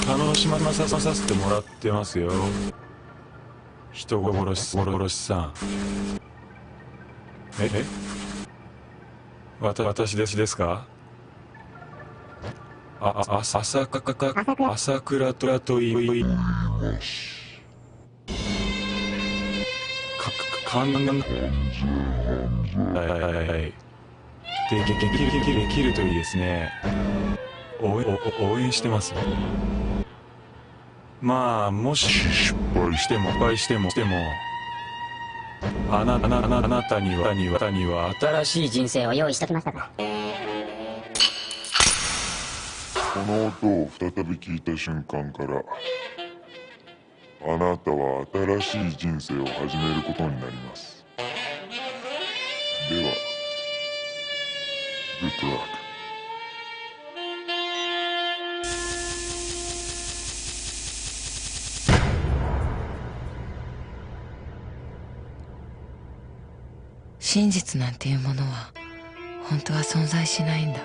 楽しまさせてもらってますよ。人殺しさん。私ですか？朝倉と言います。完全犯罪。はい。できるといいですね。応援してます。まあ、もし失敗しても、あなたには新しい人生を用意しときましたか。この音を再び聞いた瞬間から、あなたは新しい人生を始めることになります。では、グッドラック。真実なんていうものは本当は存在しないんだ。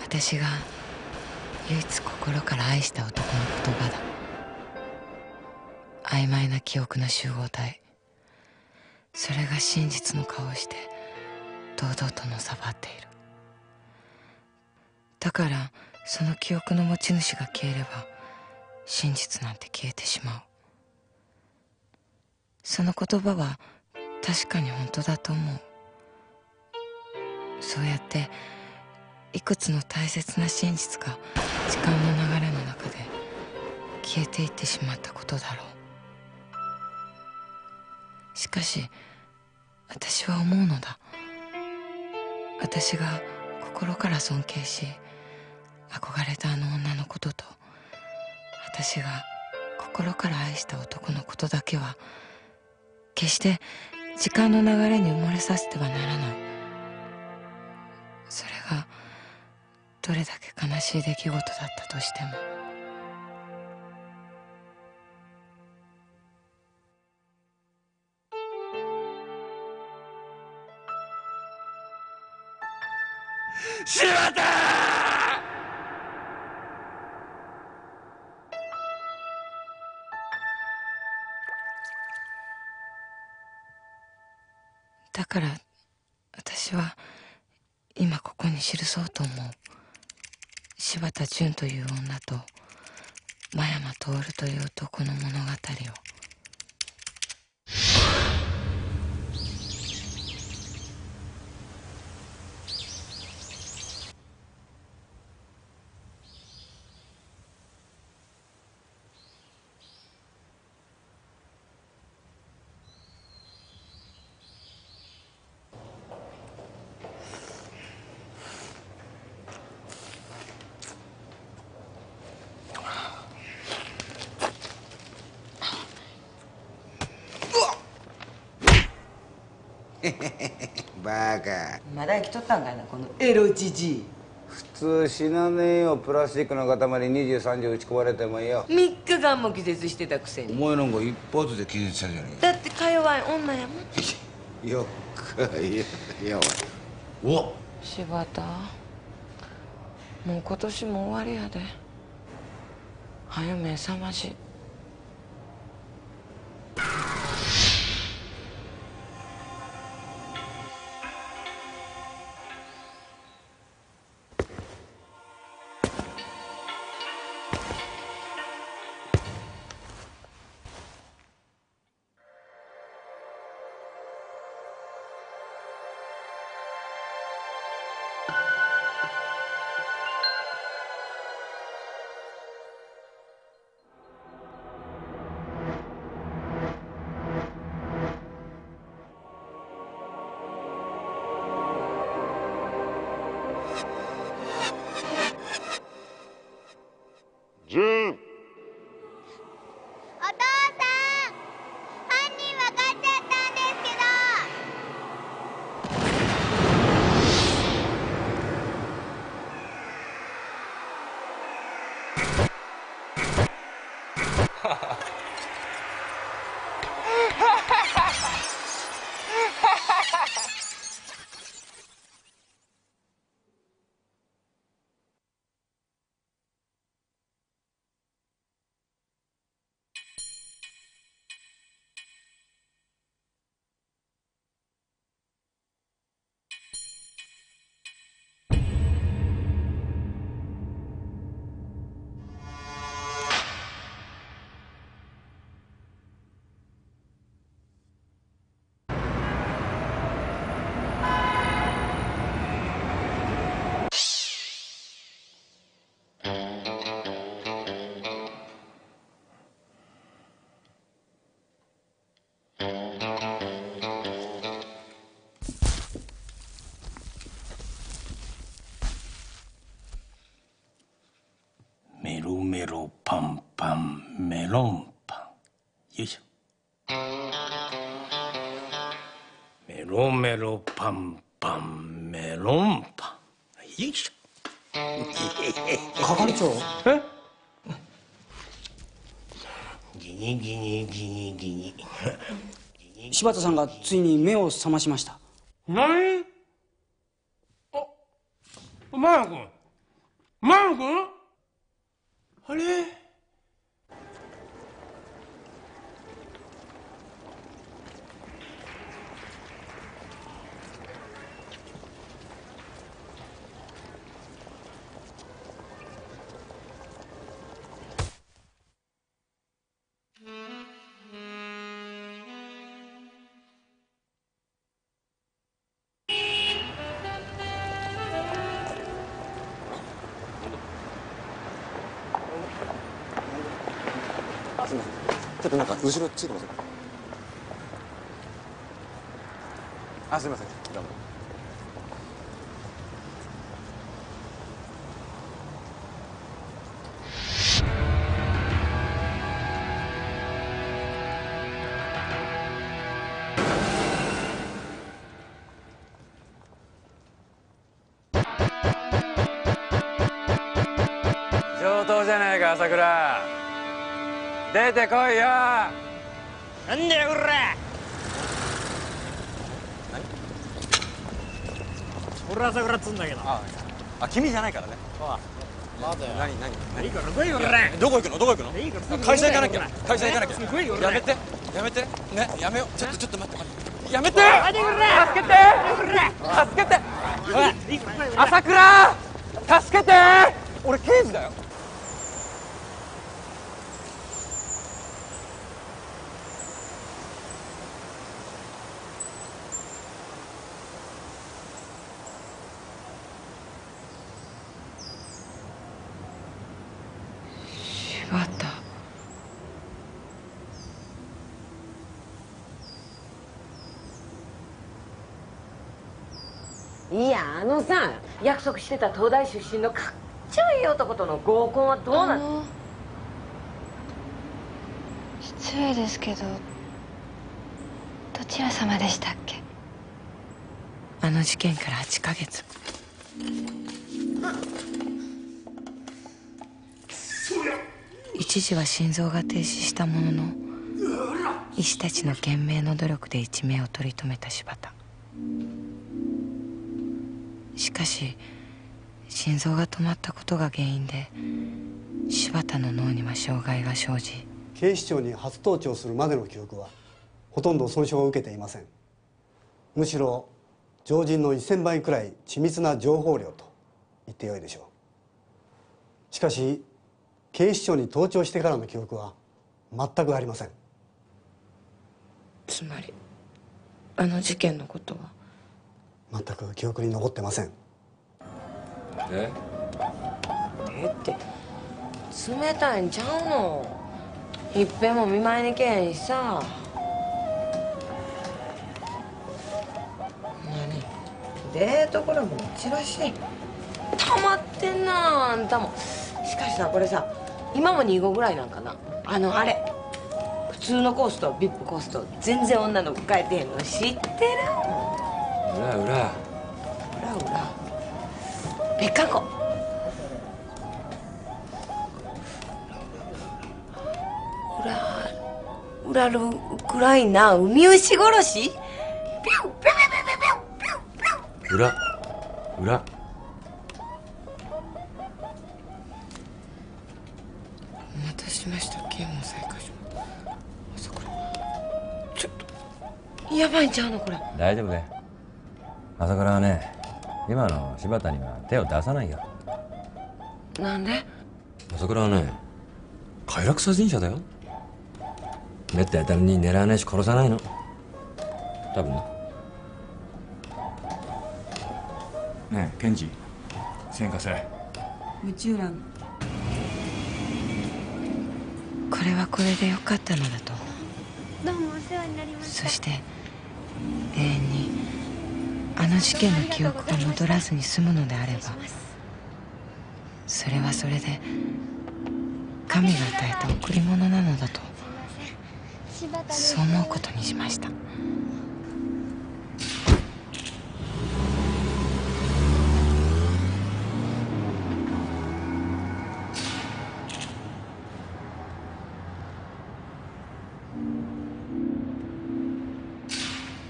私が唯一心から愛した男の言葉だ。曖昧な記憶の集合体、それが真実の顔をして堂々とのさばっている。だからその記憶の持ち主が消えれば真実なんて消えてしまう。その言葉は確かに本当だと思う。そうやっていくつの大切な真実が時間の流れの中で消えていってしまったことだろう。しかし私は思うのだ。私が心から尊敬し憧れたあの女のことと、私が心から愛した男のことだけは決して時間の流れに埋もれさせてはならない。それがどれだけ悲しい出来事だったとしても。柴田！だから私は今ここに記そうと思う。柴田純という女と真山徹という男の物語を。バカ。まだ生きとったんかいな、このエロじじい。普通死なねえよ。プラスチックの塊23錠打ち込まれてもよ。3日間も気絶してたくせに。お前なんか一発で気絶したじゃねだってか弱い女やもん。えよっかいやお柴田、もう今年も終わりやで。はよ目覚まし。ジュン。お父さん、犯人分かっちゃったんですけど。メロメロパンパンメロンパン。よいしょ。メロメロパンパンメロンパン。よいしょ。係長。え？ギニギニギニギニ。柴田さんがついに目を覚ましました。何？あ、マヤ君。マヤ君？あれ？ちょっとなんか後ろついてませんか？あ、すみません。どうも。上等じゃないか朝倉。出てこいよ。なんだよこら。俺朝倉っつんだけど。あ、君じゃないからね。待てよ。何いいから来いよ。どこ行くの？どこ行くの？いいから会社行かなきゃ。会社行かなきゃ。来いよ。やめて。やめて。ね、やめよう。ちょっと待って。やめて。待てくれ。助けて。助けて。おい、朝倉。助けて。俺刑事だよ。柴田。いやさ、約束してた東大出身のかっちょいい男との合コンはどうなの？失礼ですけど、どちら様でしたっけ？あの事件から8ヶ月。一時は心臓が停止したものの、医師たちの懸命の努力で一命を取り留めた柴田。しかし心臓が止まったことが原因で柴田の脳には障害が生じ、警視庁に初登庁するまでの記憶はほとんど損傷を受けていません。むしろ常人の1000倍くらい緻密な情報量と言ってよいでしょう。しかし警視庁に登庁してからの記憶は全くありません。つまりあの事件のことは全く記憶に残ってません。って冷たいんちゃうの？いっぺんも見舞いにけへんしさ。何デートコラボのチラシたまってんなあんたも。しかしさ、これさ今も2号ぐらいなんかな。あれ普通のコースと VIP コースと全然女の子変えてへんの知ってる？裏別格好。裏ルウクライナウミウシ殺し。裏。お待たせしました。警護再開します。朝倉、ちょっとやばいんちゃうのこれ。大丈夫だよ。朝倉はね、今の柴田には手を出さないよ。なんで？朝倉はね、快楽殺人者だよ。めったやたらに狙わないし殺さないの。多分な。ねえ検事1000円貸せ。夢中欄。これはこれでよかったのだと。どうもお世話になりました。そして永遠にあの事件の記憶が戻らずに済むのであれば、それはそれで神が与えた贈り物なのだと、そう思うことにしました。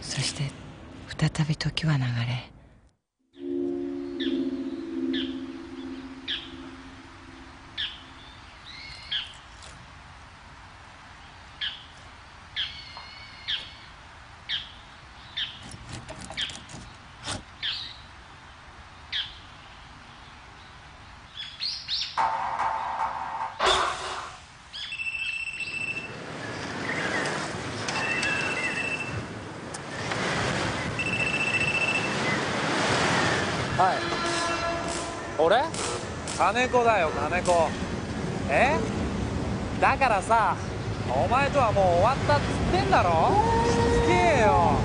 そして再び時は流れ、はい。俺？金子だよ、金子。だからさ、お前とはもう終わったっつってんだろ。聞けよ。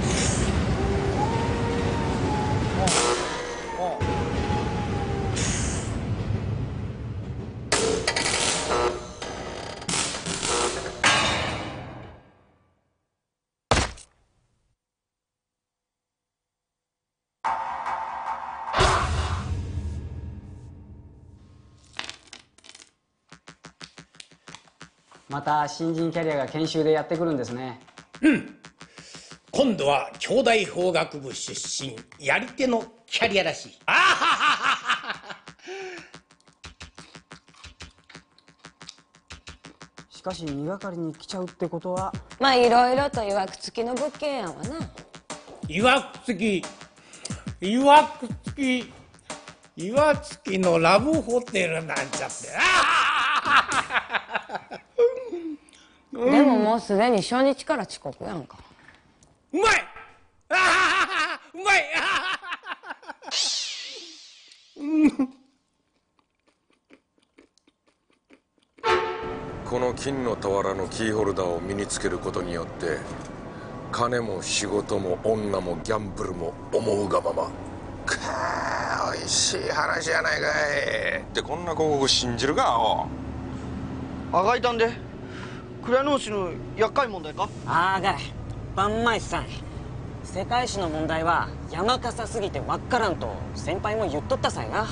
また新人キャリアが研修でやってくるんですね。今度は兄弟法学部出身やり手のキャリアらしい。しかし2係に来ちゃうってことは、まあいろいろといわくつきの物件やわな。いわくつきいわくつきいわつきのラブホテルなんちゃって。でももうすでに初日から遅刻やんか。うまい。うまい。この金の俵のキーホルダーを身につけることによって金も仕事も女もギャンブルも思うがまま。おいしい話やないかい。ってこんな広告信じるか。あがいたんで蔵直しの厄介問題か。あがいバンマイさん、世界史の問題は山笠すぎてわっからんと先輩も言っとったさいな。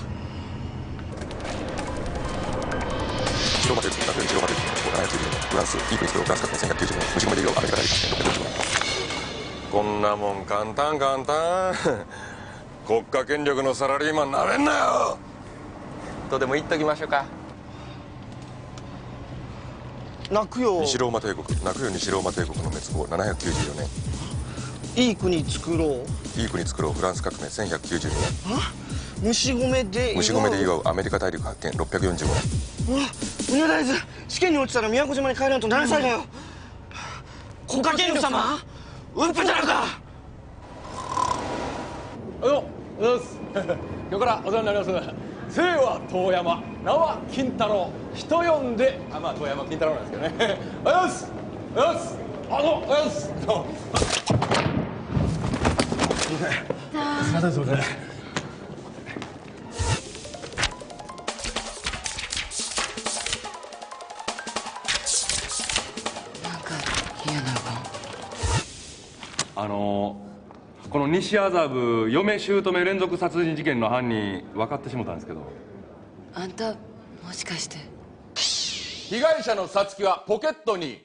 白馬鉄道100円白馬鉄道790円フランスイークリストフランス革命1190円虫込めでアメリカ大陸640円。こんなもん簡単簡単。国家権力のサラリーマンなめんなよとでも言っときましょうか。泣くよ西ローマ帝国泣くよ西ローマ帝国の滅亡794年。いい国作ろういい国作ろうフランス革命1192年。虫込で祝うアメリカ大陸発見645年。うわ、うなだいず試験に落ちたら宮古島に帰らんと7歳だよ。国家権力様うんぷじゃなくだ。今日からお世話になります。姓は遠山、名は金太郎。人呼んで、まあ遠山金太郎なんですけどね。おやす。おやす。おやす。すみません、すみません。なんか嫌なこの西麻布嫁姑連続殺人事件の犯人分かってしもたんですけど。あんたもしかして被害者のさつきはポケットに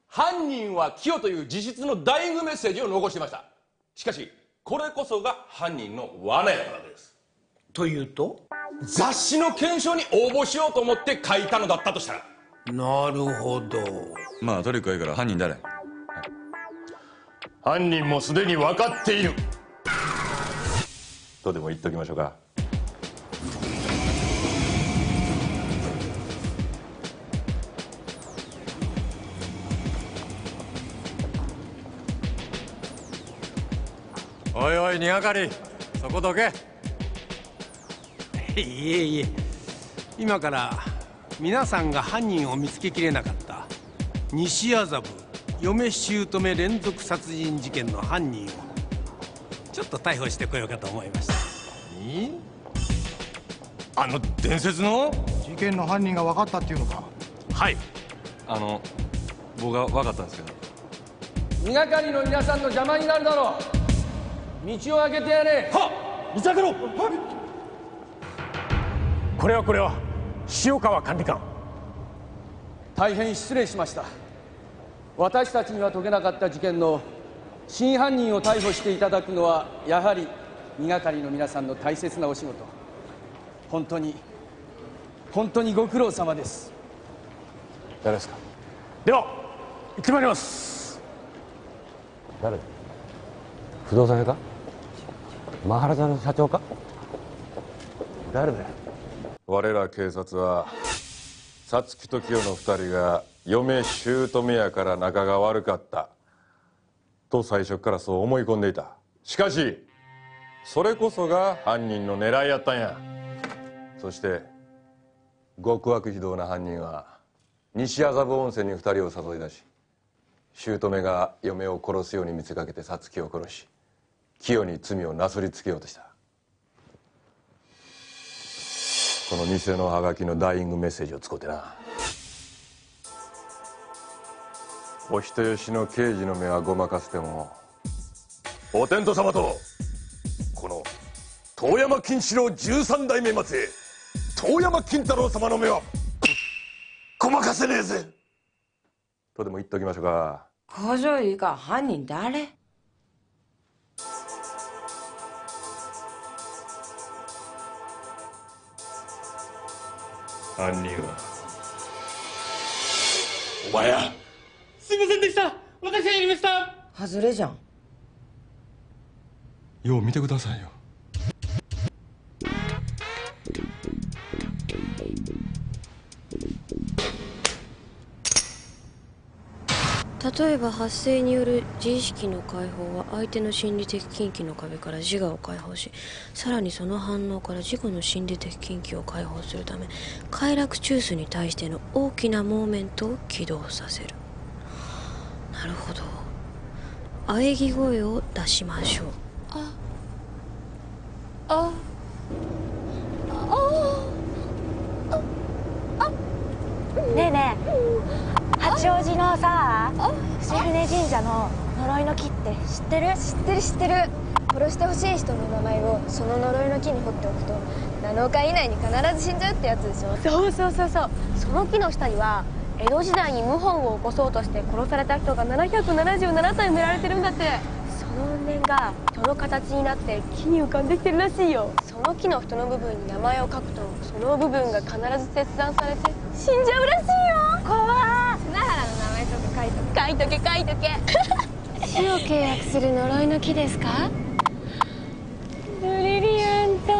犯人はキヨという自筆のダイイングメッセージを残していました。しかしこれこそが犯人の罠やったのです。というと雑誌の検証に応募しようと思って書いたのだったとしたら。なるほど。まあトリックはいいから犯人誰？犯人もすでに分かっているとでも言っときましょうか。おいおい2係そこどけ。いえいえ、今から皆さんが犯人を見つけきれなかった西麻布嫁姑連続殺人事件の犯人をちょっと逮捕してこようかと思いました。あの伝説の事件の犯人が分かったっていうのか。はい。僕は分かったんですけど。二係の皆さんの邪魔になるだろう。道を開けてやれ。はっ、道開けろ。これは塩川管理官。大変失礼しました。私たちには解けなかった事件の真犯人を逮捕していただくのはやはり二係の皆さんの大切なお仕事。本当にご苦労様です。誰ですか。では行ってまいります。誰？不動産屋か？マハラジャの社長か？誰だよ。我ら警察は皐月と清の2人が嫁姑やから仲が悪かったと最初からそう思い込んでいた。しかしそれこそが犯人の狙いやったんや。そして極悪非道な犯人は西麻布温泉に2人を誘い出し、姑が嫁を殺すように見せかけて皐月を殺し、清に罪をなすりつけようとした。この偽のハガキのダイイングメッセージを使ってな。お人よしの刑事の目はごまかしても、お天道様とこの遠山金四郎13代目末裔遠山金太郎様の目はごまかせねえぜとでも言っておきましょうか。工場以下犯人誰？犯人はお前や。すいませんでした。私がやりました。外れじゃん。よう見てくださいよ。例えば発生による自意識の解放は相手の心理的禁忌の壁から自我を解放し、さらにその反応から自己の心理的禁忌を解放するため快楽中枢に対しての大きなモーメントを起動させる。なるほど。喘ぎ声を出しましょう。ねえねえ、八王子のさ伏船神社の呪いの木って知ってる？知ってる。殺してほしい人の名前をその呪いの木に彫っておくと7日以内に必ず死んじゃうってやつでしょ。そう。その木の下には江戸時代に謀反を起こそうとして殺された人が777体埋められてるんだって。その怨念が人の形になって木に浮かんできてるらしいよ。その木の太の部分に名前を書くとその部分が必ず切断されて死んじゃうらしいよ。怖い。砂原の名前とか書いとけ。死を契約する呪いの木ですか？ブリリアント。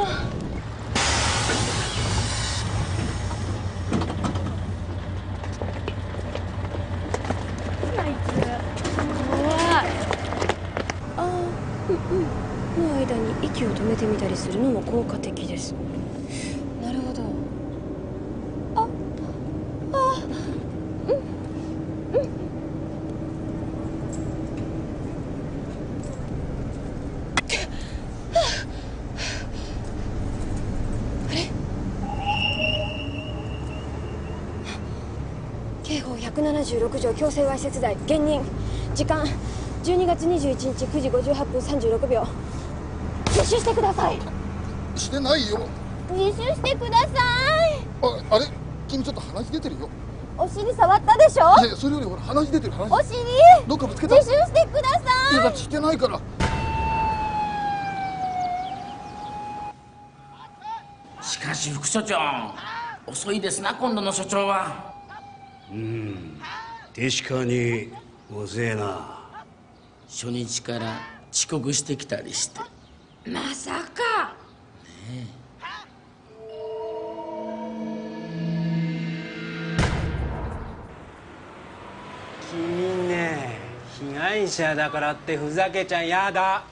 あいつ怖い。の間に息を止めてみたりするのも効果的です。なるほど。刑法176条強制わいせつ罪現任。時間12月21日9時58分36秒。自首してください。してないよ。自首してください。あれ君ちょっと鼻血出てるよ。お尻触ったでしょ。いやそれよりほら鼻血出てる。鼻血お尻どっかぶつけた。自首してください。いやだってしてないから。しかし副所長遅いですな今度の所長は。確かに遅えな。初日から遅刻してきたりして。まさか。ね君ね、被害者だからってふざけちゃやだ。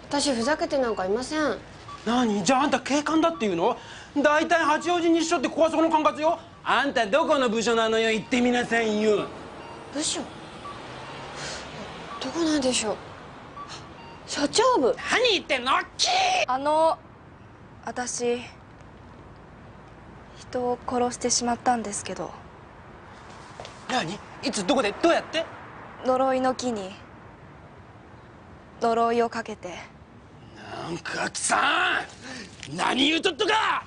私ふざけてなんかいません。何？じゃああんた警官だっていうの？大体八王子西署ってここはそこの管轄よ。あんたどこの部署なのよ、言ってみなさいよ。部署？どこなんでしょう。社長部。何言ってんの？私人を殺してしまったんですけど。何？いつどこでどうやって？呪いの木に呪いをかけて。なんかさん何言うとっとか。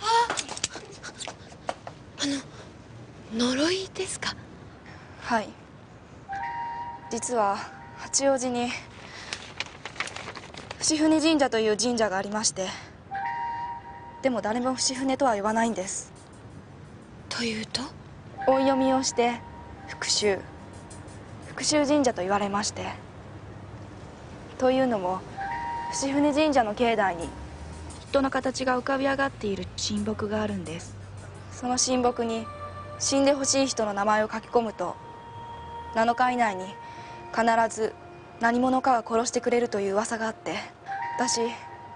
呪いですか？はい。実は八王子に伏船神社という神社がありまして、でも誰も伏船とは呼ばないんです。というと？音読みをして復讐神社と言われまして。というのも伏船神社の境内に人の形が浮かび上がっている神木があるんです。その神木に死んでほしい人の名前を書き込むと7日以内に必ず何者かが殺してくれるという噂があって、私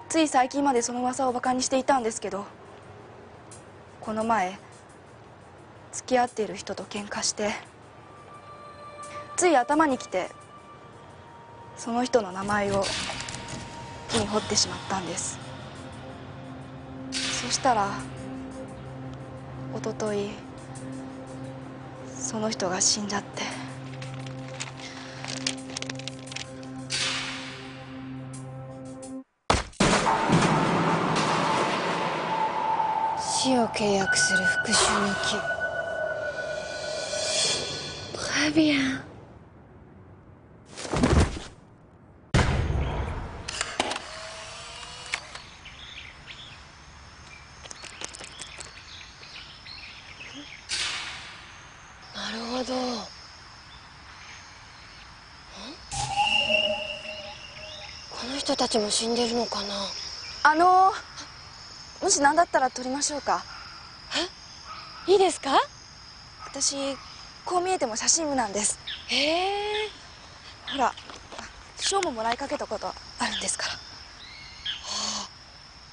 つい最近までその噂をバカにしていたんですけど、この前付き合っている人と喧嘩してつい頭にきてその人の名前を木に彫ってしまったんです。そしたらおとといその人が死んじゃって。死を契約する復讐の木。トレビアン。なるほど。この人たちも死んでるのかな。もし何だったら撮りましょうか。え、いいですか？私こう見えても写真部なんです。へえ。ほら賞ももらいかけたことあるんですから。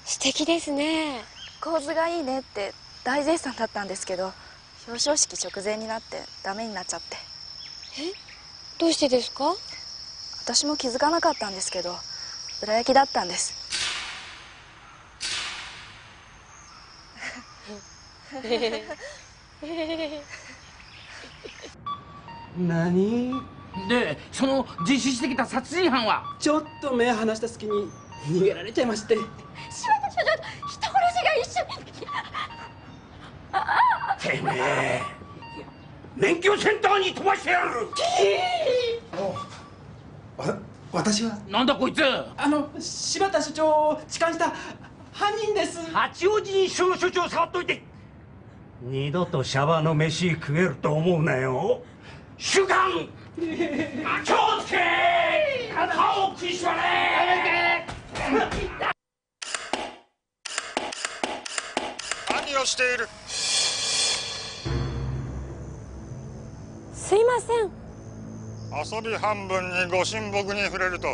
素敵ですね。構図がいいねって大絶賛だったんですけど、表彰式直前になってダメになっちゃって。どうしてですか？私も気づかなかったんですけど裏焼きだったんです。何で、その実施してきた殺人犯は？ちょっと目離した隙に逃げられちゃいまして。柴田所長と人殺しが一緒に。てめえ免許センターに飛ばしてやる。私はなんだこいつ。柴田所長を痴漢した犯人です。八王子に一緒の所長触っといて。二度とシャバの飯食えると思うなよ。主幹気をつけ歯を食いしばれ。何をしている。すいません。遊び半分にご神木に触れると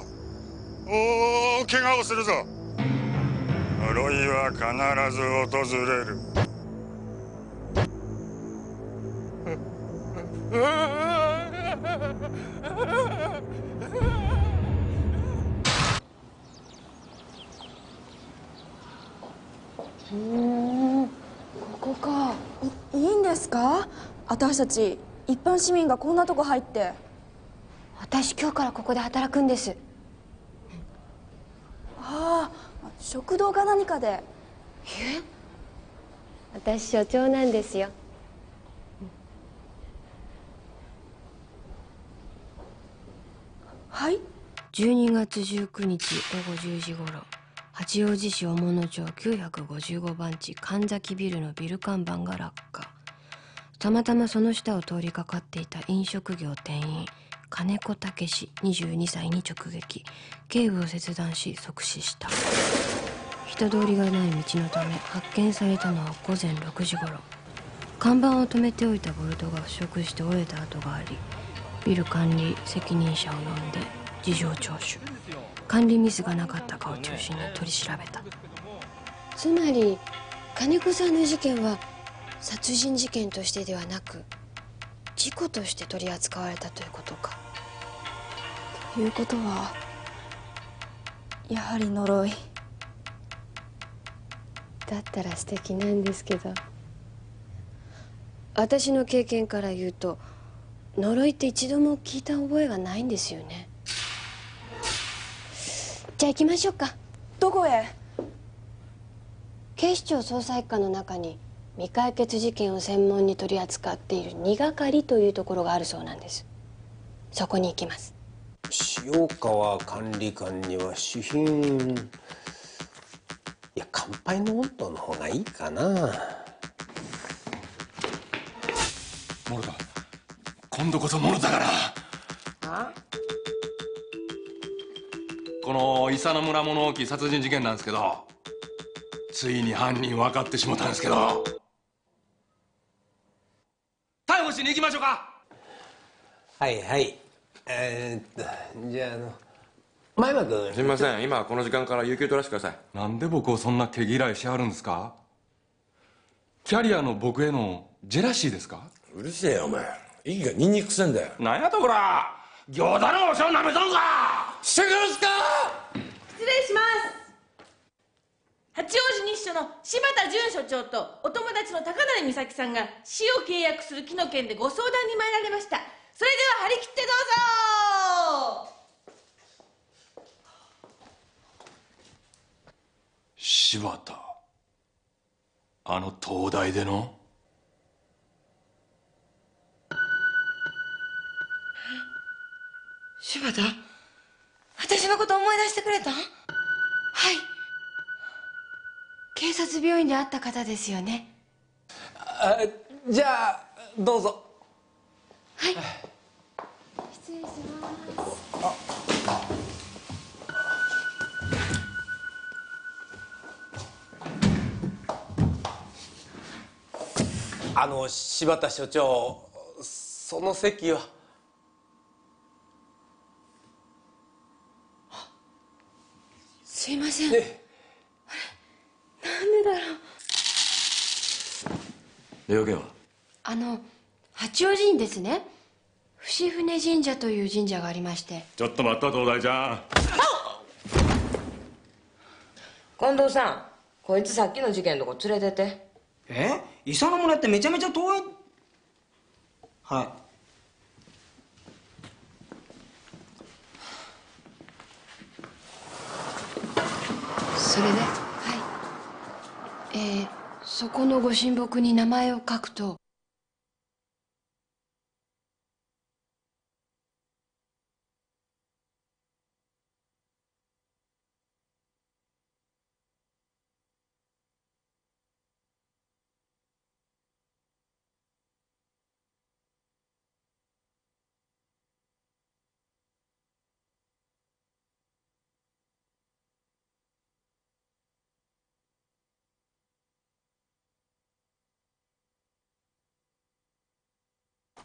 大怪我をするぞ。呪いは必ず訪れる。ここか。いいんですか？私たち一般市民がこんなとこ入って。私今日からここで働くんです。ああ、食堂か何かで。私所長なんですよ。はい。12月19日午後10時頃、八王子市小物町955番地神崎ビルのビル看板が落下。たまたまその下を通りかかっていた飲食業店員金子武22歳に直撃、頸部を切断し即死した。人通りがない道のため発見されたのは午前6時頃。看板を止めておいたボルトが腐食して折れた跡があり、ビル管理責任者を呼んで事情聴取、管理ミスがなかったかを中心に取り調べた。つまり金子さんの事件は殺人事件としてではなく事故として取り扱われたということか。ということはやはり呪い。だったら素敵なんですけど、私の経験から言うと呪いって一度も聞いた覚えがないんですよね。じゃあ行きましょうか。どこへ？警視庁捜査一課の中に未解決事件を専門に取り扱っている2係というところがあるそうなんです。そこに行きます。塩川管理官には主賓、いや乾杯の温度の方がいいかな。モロだ、今度こそモロだから。あ？この伊佐野村物置殺人事件なんですけど、ついに犯人分かってしもたんですけど、逮捕しに行きましょうか。はいはい。じゃあ前間君。すみません、今この時間から有給取らせてください。なんで僕をそんな毛嫌いしはるんですか？キャリアの僕へのジェラシーですか？うるせえよお前、息がニンニクくせんだよ。なんやとこら、餃子の王将なめとんか。してくるんすか？失礼します。八王子日署の柴田准署長とお友達の高成美咲さんが死を契約する木の件でご相談に参られました。それでは張り切ってどうぞ。柴田、あの東大での。柴田、私のこと思い出してくれたん？はい。警察病院で会った方ですよね。じゃあどうぞ。はい。失礼します。柴田所長、その席は。すいません。あれ、なんでだろう。用件は？八王子にですね、伏船神社という神社がありまして。ちょっと待った、東大ちゃん。近藤さん、こいつさっきの事件のとこ連れてて。伊佐野村ってめちゃめちゃ遠い。はい。それで、はい。そこのご神木に名前を書くと。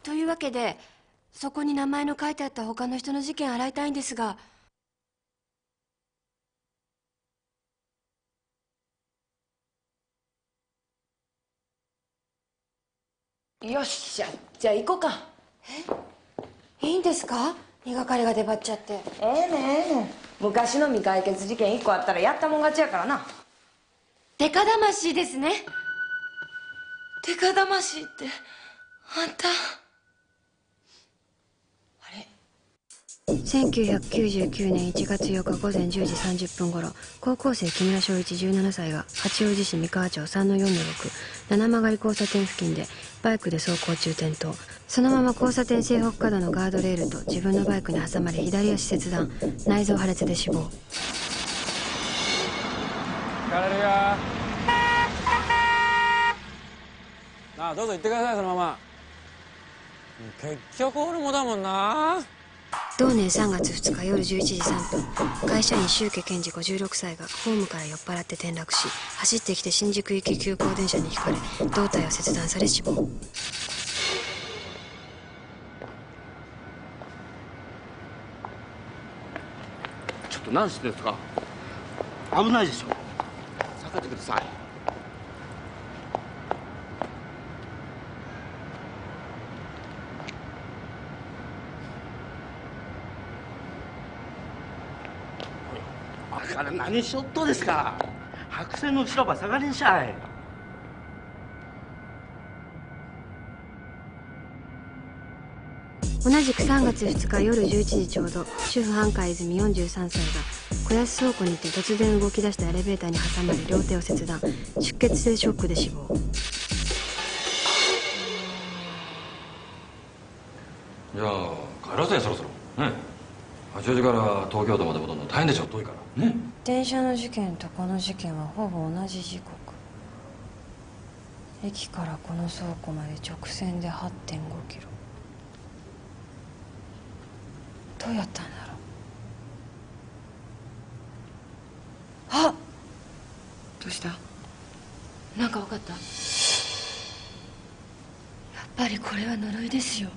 というわけで、そこに名前の書いてあった他の人の事件洗いたいんですが。よっしゃ、じゃあ行こうか。いいんですか？二係が出張っちゃって。ええね。昔の未解決事件1個あったらやったもん勝ちやからな。デカ魂ですね。デカ魂ってあんた。1999年1月8日午前10時30分頃、高校生木村翔一17歳が八王子市三河町 3-4-6 七曲交差点付近でバイクで走行中転倒。そのまま交差点西北角のガードレールと自分のバイクに挟まれ左足切断、内臓破裂で死亡。聞かれるよ。なあ、どうぞ行ってください、そのまま。結局俺もだもんな。同年3月2日夜11時3分、会社員周家健二56歳がホームから酔っ払って転落し、走ってきて新宿行き急行電車にひかれ、胴体を切断され死亡。ちょっと何してですか？危ないでしょ。下がってください。だから何しよっとですか。白線の後ろば下がりんしゃい。同じく3月2日夜11時ちょうど、主婦半川泉43歳が小安倉庫にて突然動き出したエレベーターに挟まれ両手を切断、出血性ショックで死亡。じゃあ帰らせよ、そろそろね。八王子から東京都まで戻るの大変でしょ、遠いからね。電車の事件とこの事件はほぼ同じ時刻。駅からこの倉庫まで直線で 8.5 キロ。どうやったんだろう。あ、どうした？なんか分かった？やっぱりこれは呪いですよ。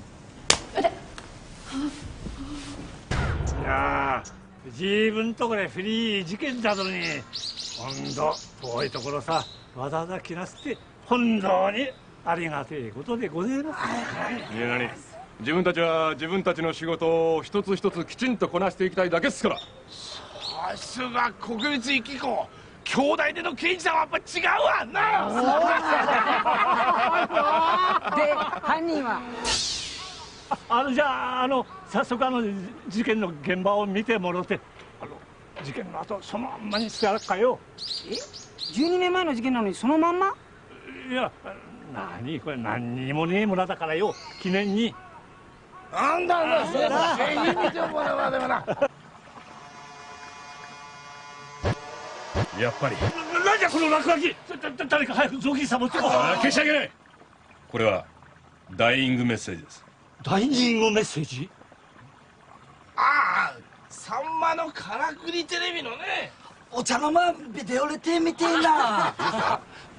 いや自分とこでフリー事件だのに、今度遠いところさわざわざ来なすって本当にありがてえことでございます。いや、何、自分たちは自分たちの仕事を一つ一つきちんとこなしていきたいだけですから。さすが国立一機構、兄弟での刑事さんはやっぱ違うわな。で犯人はじゃあ早速事件の現場を見てもろて、事件の後そのまんまにしてやるかよ。12年前の事件なのにそのまんま？いや、これ何にもねえ村だからよ、記念に。なんだそうだ、製品見てもらわねばな。やっぱりなんじゃこの落書き。誰か早く雑巾さん持ってこい。消し上げない。これはダイイングメッセージです。ダイイングメッセージ？ああ、さんまのからくりテレビのね。お茶の間ビデオレテみてえな。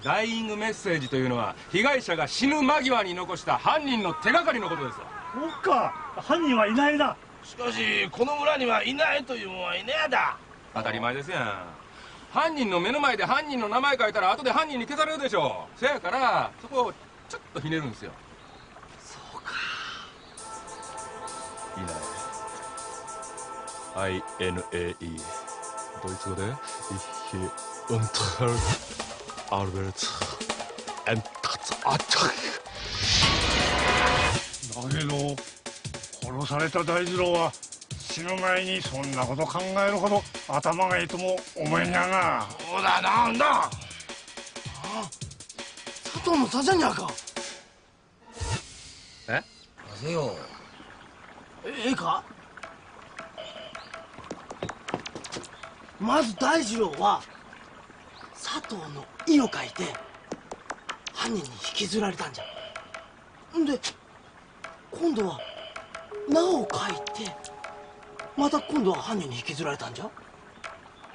ダイイングメッセージというのは被害者が死ぬ間際に残した犯人の手がかりのことですわ。そうか、犯人はいないな。しかしこの村にはいないというもんはいねえだ。当たり前ですやん。犯人の目の前で犯人の名前書いたら後で犯人に消されるでしょう。せやからそこをちょっとひねるんですよ。そうか。いない INAE、 ドイツ語で Ich unterhalte Albert and Attack。 だけど殺された大二郎は死ぬ前にそんなこと考えるほど頭がいいとも思えにゃな。そうだ、なんだ。佐藤の差じゃにゃか。え？なぜよ。ええか。まず大二郎は佐藤の意を書いて犯人に引きずられたんじゃ。んで今度は名を書いてまた今度は犯人に引きずられたんじゃ。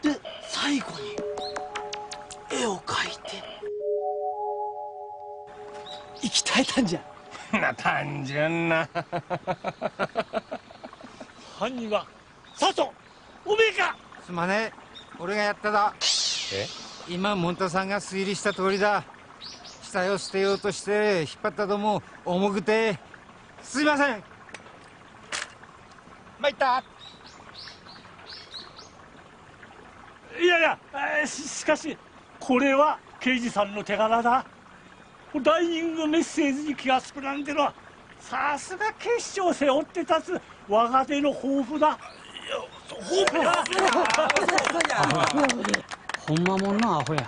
で最後に絵を描いて息絶えたんじゃ。単純な。犯人は佐藤おめえか。すまねえ、俺がやっただ。今モンタさんが推理した通りだ。死体を捨てようとして引っ張ったとも重くてすいません。参った。いやいや、しかしこれは刑事さんの手柄だ。ダイイングメッセージに気がつくなんてのはさすが警視庁を背負って立つ若手の抱負だ。抱負や。ほんまもんのアホや。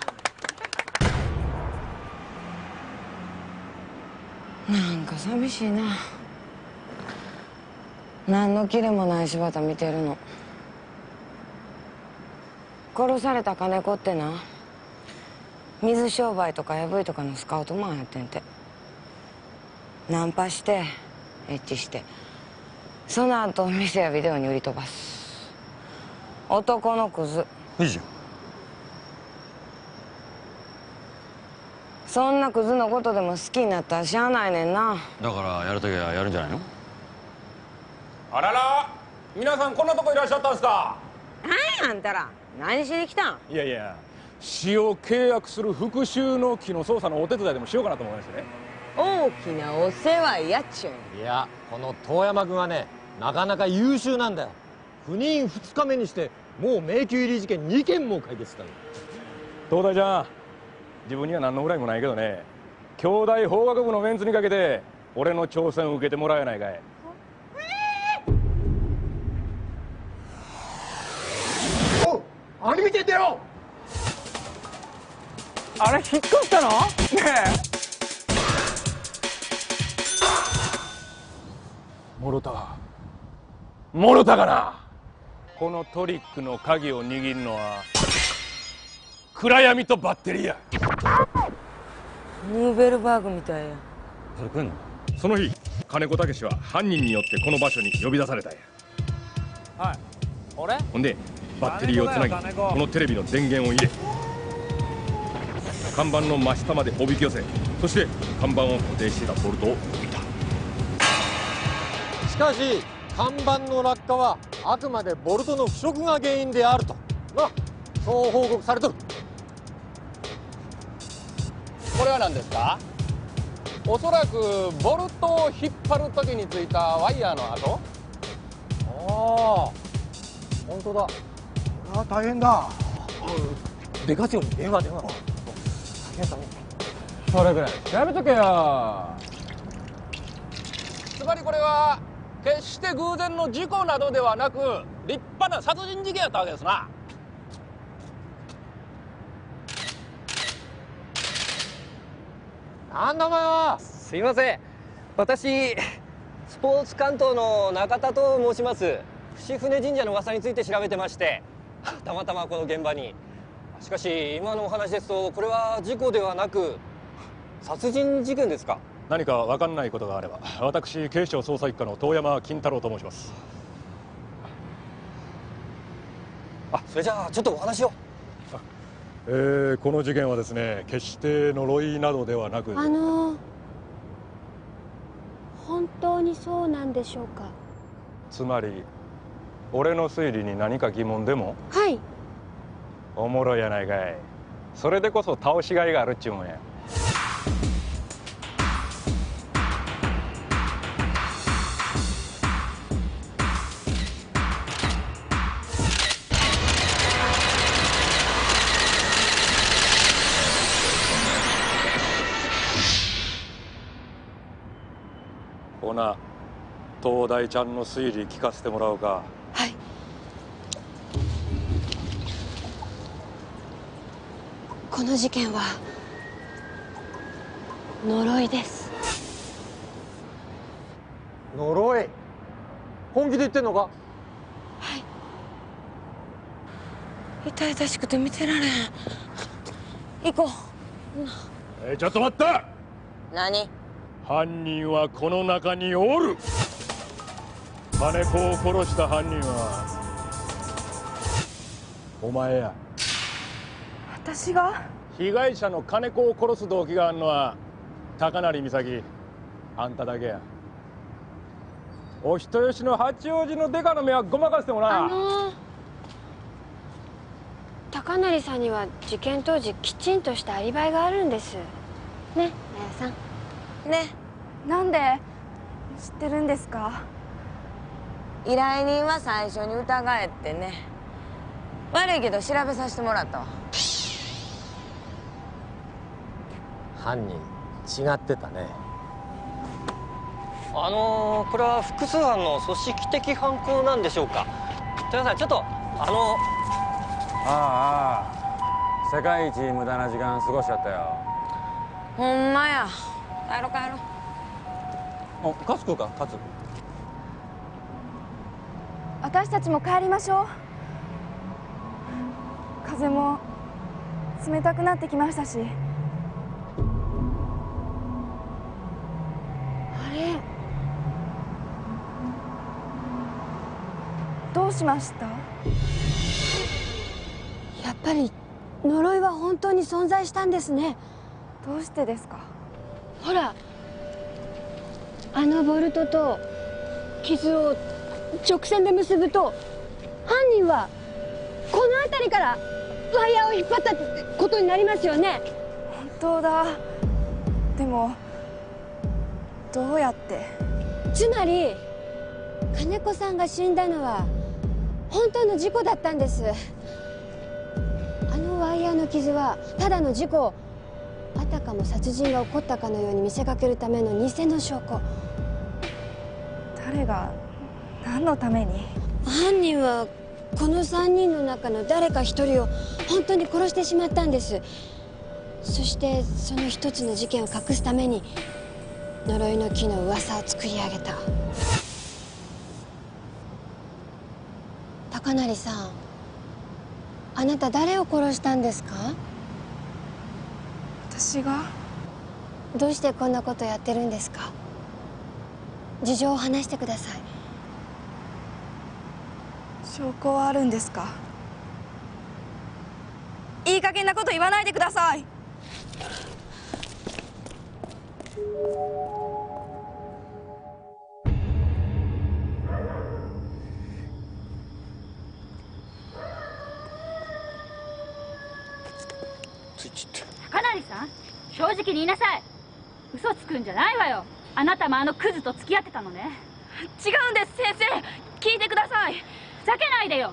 なんか寂しいな。何のキレもない柴田見てるの。殺された金子ってな、水商売とか AV とかのスカウトマンやってんて。ナンパしてエッチして、その後店やビデオに売り飛ばす男のクズ。いいじゃん。そんなクズのことでも好きになったらしゃあないねんな。だからやるときはやるんじゃないの？あらら、皆さんこんなとこいらっしゃったんですか。何やあんたら、何しに来たん？いやいや、詩を契約する復讐の木の捜査のお手伝いでもしようかなと思いましてね。大きなお世話やっちゅう。いや、この遠山君はね、なかなか優秀なんだよ。赴任2日目にしてもう迷宮入り事件2件も解決したの。東大ちゃん、自分には何の恨みもないけどね、兄弟法学部のメンツにかけて俺の挑戦を受けてもらえないかい。あれ見ててよ。あれ引っかったの？ねえ。もろたかな。このトリックの鍵を握るのは暗闇とバッテリーや。ヌーベルバーグみたいや。それ来んの？その日金子武は犯人によってこの場所に呼び出されたんや。はい。俺？ほんでバッテリーをつなぎこのテレビの電源を入れ看板の真下までおびき寄せ、そして看板を固定していたボルトを置いた。しかし看板の落下はあくまでボルトの腐食が原因であるとな、そう報告されとる。これは何ですか？おそらくボルトを引っ張る時についたワイヤーの跡。ああ、本当だ。ああ、大変だ。でかすように電話。それぐらい調べとけよ。つまりこれは決して偶然の事故などではなく立派な殺人事件やったわけですな。なんだお前は。すいません、私スポーツ関東の中田と申します。伏船神社の噂について調べてまして、たまたまこの現場に。しかし今のお話ですとこれは事故ではなく殺人事件ですか？何か分かんないことがあれば私警視庁捜査一課の遠山金太郎と申します。それじゃあちょっとお話を。この事件はですね、決して呪いなどではなく、本当にそうなんでしょうか？つまり俺の推理に何か疑問でも？はい。おもろいやないかい。それでこそ倒しがいがあるっちゅうもんや。ほな、東大ちゃんの推理聞かせてもらおうか。はい。この事件は呪いです。呪い？本気で言ってんのか？はい。痛々しくて見てられん。行こう。ちょっと待った。何？犯人はこの中におる。金子を殺した犯人はお前や。私が？被害者の金子を殺す動機があるのは高成美咲あんただけや。お人よしの八王子のデカの目はごまかしてもな。高成さんには事件当時きちんとしたアリバイがあるんですね、あやさん。ね。なんで知ってるんですか？依頼人は最初に疑えってね。悪いけど調べさせてもらったわ。犯人違ってたね。これは複数犯の組織的犯行なんでしょうか？豊さん、ちょっと世界一無駄な時間過ごしちゃったよ。ほんまや。帰ろう帰ろう。カツ食うか？カツ。私たちも帰りましょう。風も冷たくなってきましたし。あれ、どうしました？やっぱり呪いは本当に存在したんですね。どうしてですか？ほら、あのボルトと傷を直線で結ぶと犯人はこの辺りからワイヤーを引っ張ったってことになりますよね。本当だ。でもどうやって？つまり金子さんが死んだのは本当の事故だったんです。あのワイヤーの傷はただの事故をあたかも殺人が起こったかのように見せかけるための偽の証拠。誰が何のために？犯人はこの3人の中の誰か1人を本当に殺してしまったんです。そしてその一つの事件を隠すために呪いの木の噂を作り上げた。高成さん、あなた誰を殺したんですか？私が？どうしてこんなことやってるんですか？事情を話してください。証拠はあるんですか？いい加減なこと言わないでください。高成さん、正直に言いなさい。嘘つくんじゃないわよ。あなたもあのクズと付き合ってたのね。違うんです、先生。聞いてください。ふざけないでよ。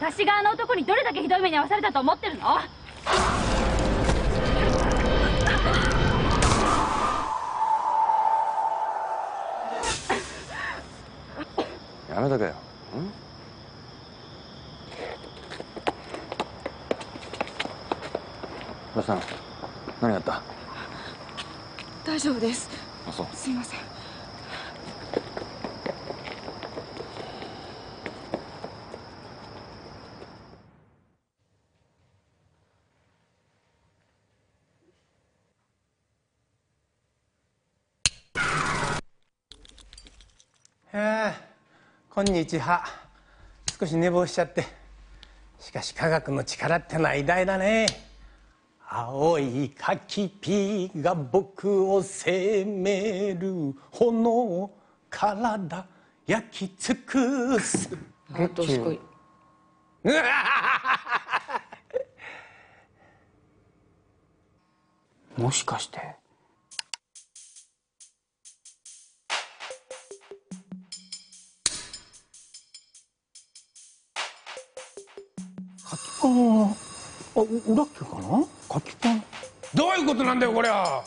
私があの男にどれだけひどい目に遭わされたと思ってるの？やめとけよ。どうしたの？何やった？大丈夫です。あ、そう。すいません。こんにちは。少し寝坊しちゃって。しかし科学の力ってのは偉大だね。青い柿ピーが僕を責める炎体焼き尽くす。あとすごい。もしかして柿パンは裏っけかな？柿パンどういうことなんだよこりゃ。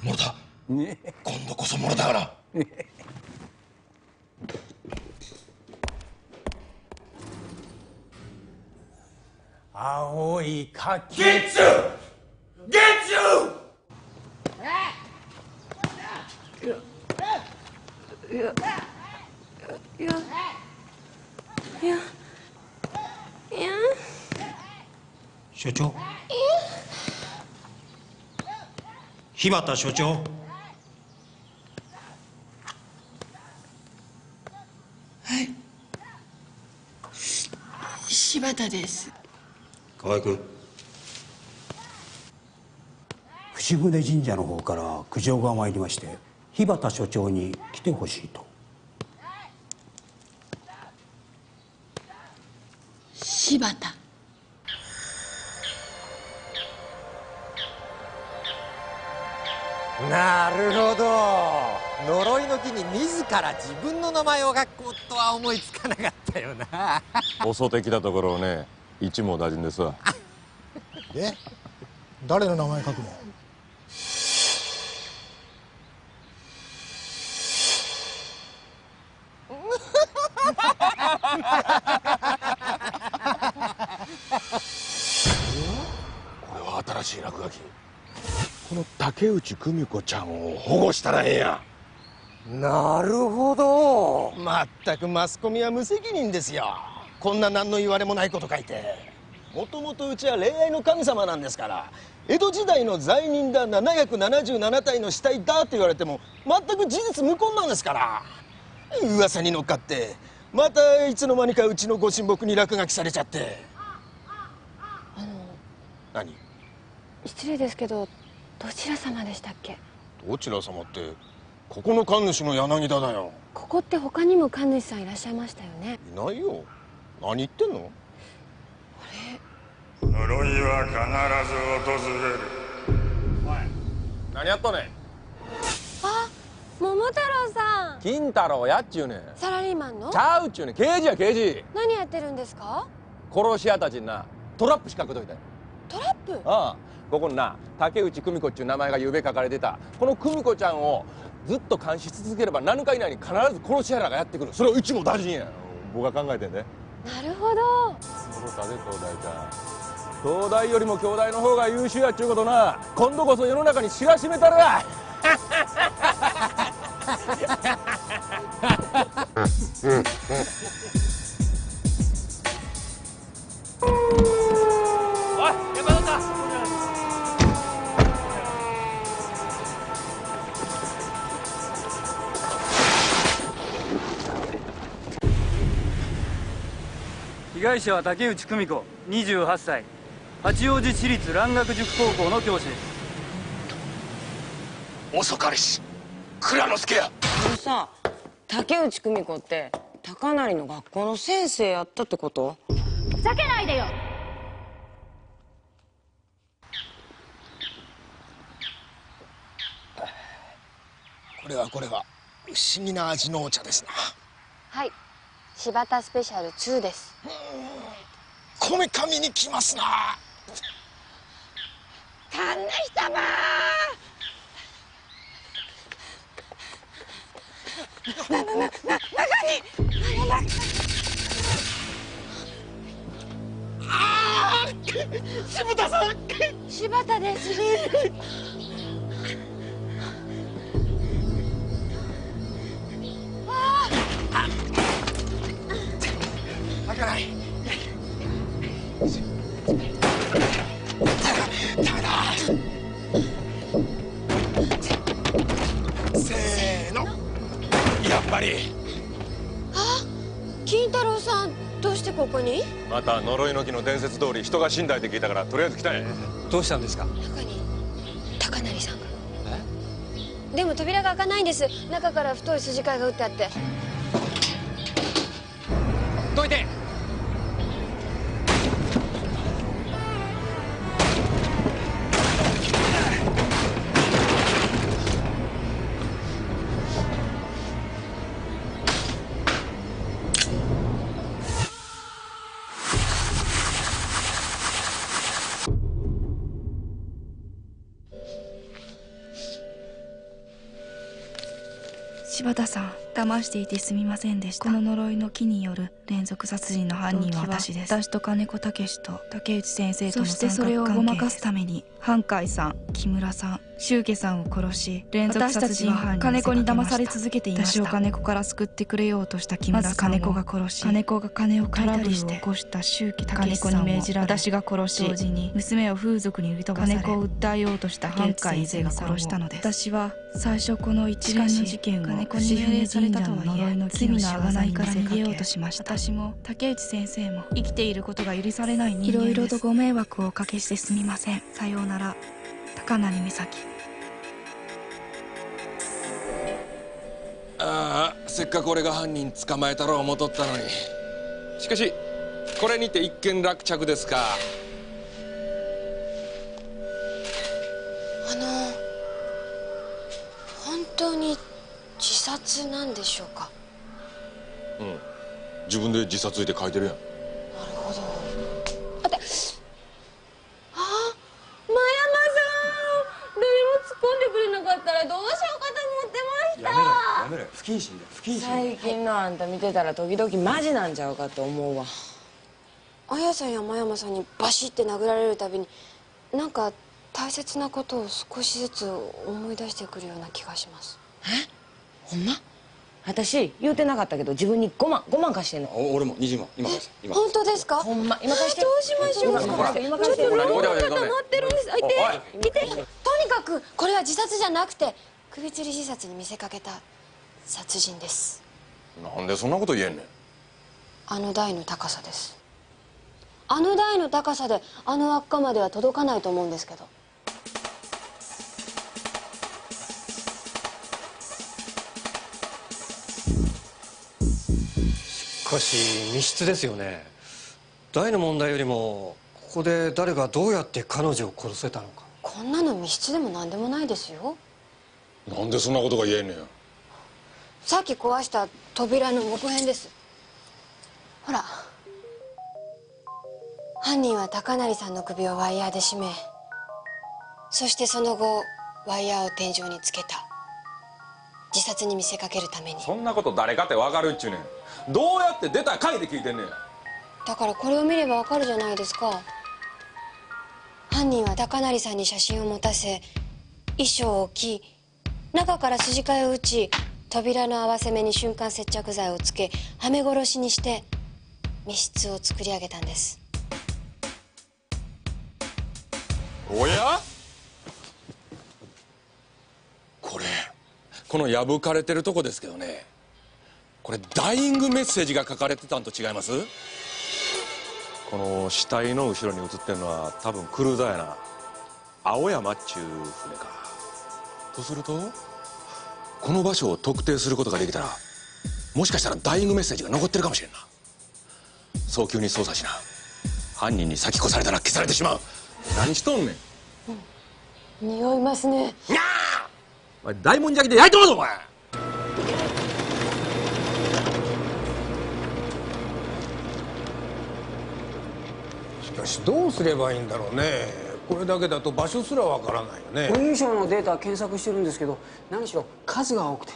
もろだ、ね、今度こそもろだから、ね、青い柿。ゲッツーゲッツいやいやいや所長、日畑所長。はい、柴田です。河合君。伏船神社の方から苦情が参りまして、日畑所長に来てほしいと。柴田。なるほど。呪いの木に自ら自分の名前を書こうとは思いつかなかったよな。遅敵だところをね、一網打尽ですわ。で、誰の名前書くの？これは新しい落書き。この竹内久美子ちゃんを保護したらええやん。なるほど。まったくマスコミは無責任ですよ。こんな何の言われもないこと書いて。もともとうちは恋愛の神様なんですから、江戸時代の罪人だ777体の死体だって言われても全く事実無根なんですから。噂に乗っかってまたいつの間にかうちのご神木に落書きされちゃって。何？失礼ですけど、どちら様でしたっけ？どちら様って、ここの神主の柳田だよ。ここって他にも神主さんいらっしゃいましたよね。いないよ。何言ってんの？呪いは必ず訪れる。おい、何やっとねん。あ、桃太郎さん。金太郎やっちゅうねん。サラリーマンの？ちゃうっちゅうねん。刑事や刑事。何やってるんですか？殺し屋たちになトラップ仕掛けといたよ。トラップ？ああ、ここにな竹内久美子っちゅう名前がゆうべ書かれてた。この久美子ちゃんをずっと監視し続ければ7日以内に必ず殺し屋らがやってくる。それを一網打尽や。僕が考えてんで。なるほど。そうさで東大ちゃん、東大よりも京大の方が優秀やっちゅうことな、今度こそ世の中に知らしめたら。おい、現場だった。被害者は竹内久美子28歳、八王子市立蘭学塾高校の教師です。遅かれし蔵之介や。あのさ、竹内久美子って高成の学校の先生やったってこと？ふざけないでよ。これは不思議な味のお茶ですな。はい、柴田スペシャル2です。こめかみにきますな。神主様柴田さん。柴田です。開かない。ただせーの。やっぱり。あ、金太郎さん、どうしてここに？また呪いの木の伝説通り人が死んだって聞いたからとりあえず来たんや。どうしたんですか？中に高成さんが。でも扉が開かないんです。中から太い筋交いが打ってあって。どいて。柴田さん、騙していてすみませんでした。この呪いの木による連続殺人の犯人は私です。私と金子武と竹内先生との三角関係です。そしてそれをごまかすために半海さん、木村さん、周家さんを殺し、連続殺人犯に金子に騙され続けていました。私を金子から救ってくれようとした木村さんをまず金子が殺し、金子が金を借りたりして起こした周家武さんを命じられ、私が殺し、同時に娘を風俗に売り飛ばされ、金子を訴えようとした半海先生が殺したのです。私は最初この一連の事件を金子に命令されたとはいえ、罪の贖いから逃げようとしました。私も竹内先生も生きていることが許されない人間です。いろいろとご迷惑をおかけしてすみません。さようなら、高成美咲。ああ、せっかく俺が犯人捕まえたろう思とったのに。しかしこれにて一件落着ですか。本当に自殺なんでしょうか？うん、自分で自殺って書いてるやん。なるほど。あって、あ、真山さん、誰も突っ込んでくれなかったらどうしようかと思ってました。やめろよ、不謹慎だよ、不謹慎。最近のあんた見てたら時々マジなんちゃうかと思うわ。綾さんや真山さんにバシッて殴られるたびになんか大切なことを少しずつ思い出してくるような気がします。え？ほんま？私言うてなかったけど自分に5万貸してんの。俺も20万今返す。今本当ですか？ほんま今貸して。どうしましょう。ちょっとローンが溜まってるんです。いて。とにかくこれは自殺じゃなくて首吊り自殺に見せかけた殺人です。なんでそんなこと言えんねん。あの台の高さです。あの台の高さであの輪っかまでは届かないと思うんですけど。しかし密室ですよね。台の問題よりもここで誰がどうやって彼女を殺せたのか。こんなの密室でも何でもないですよ。なんでそんなことが言えんねん。さっき壊した扉の木片です。ほら、犯人は高成さんの首をワイヤーで絞め、そしてその後ワイヤーを天井につけた。自殺に見せかけるために。そんなこと誰かって分かるっちゅうねん。どうやって出たかいで聞いてんねん。だからこれを見ればわかるじゃないですか。犯人は高成さんに写真を持たせ衣装を着、中から筋交いを打ち、扉の合わせ目に瞬間接着剤をつけ、はめ殺しにして密室を作り上げたんです。おや？この破かれてるとこですけどね、これダイイングメッセージが書かれてたんと違います？この死体の後ろに写ってるのは多分クルーザーやな。青山っちゅう船か。とするとこの場所を特定することができたら、もしかしたらダイイングメッセージが残ってるかもしれんな。早急に捜査しな。犯人に先越されたら消されてしまう。何しとんねん。匂いますね。お前大文字焼きで焼いとるぞお前。しかしどうすればいいんだろうね。これだけだと場所すらわからないよね。文章のデータ検索してるんですけど、何しろ数が多くて。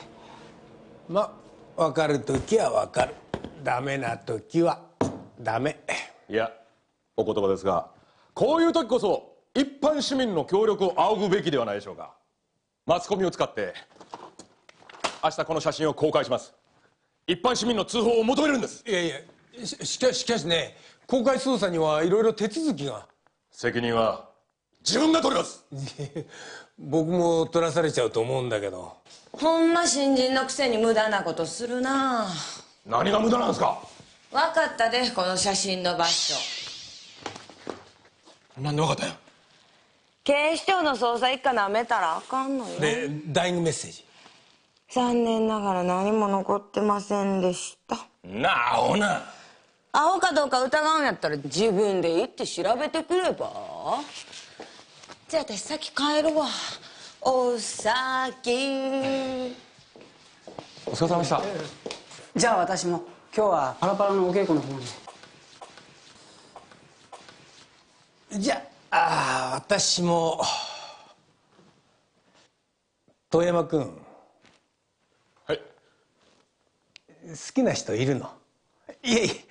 まあ分かる時は分かる、ダメな時はダメ。いや、お言葉ですが、こういう時こそ一般市民の協力を仰ぐべきではないでしょうか。マスコミを使って明日この写真を公開します。一般市民の通報を求めるんです。いやいや、しかしね、公開捜査にはいろいろ手続きが。責任は自分が取ります。僕も取らされちゃうと思うんだけど。ほんま新人のくせに無駄なことするな。何が無駄なんですか？分かったで、この写真の場所。なんで分かったんや？警視庁の捜査一課なめたらあかんのよ。でダイイングメッセージ、残念ながら何も残ってませんでした。なあ、アホな。アホかどうか疑うんやったら自分で行って調べてくれば。じゃあ私先帰るわ。お先。お疲れ様でした。じゃあ私も今日はパラパラのお稽古の方に。じゃあ私も。遠山君。はい。好きな人いるの？いえいえ、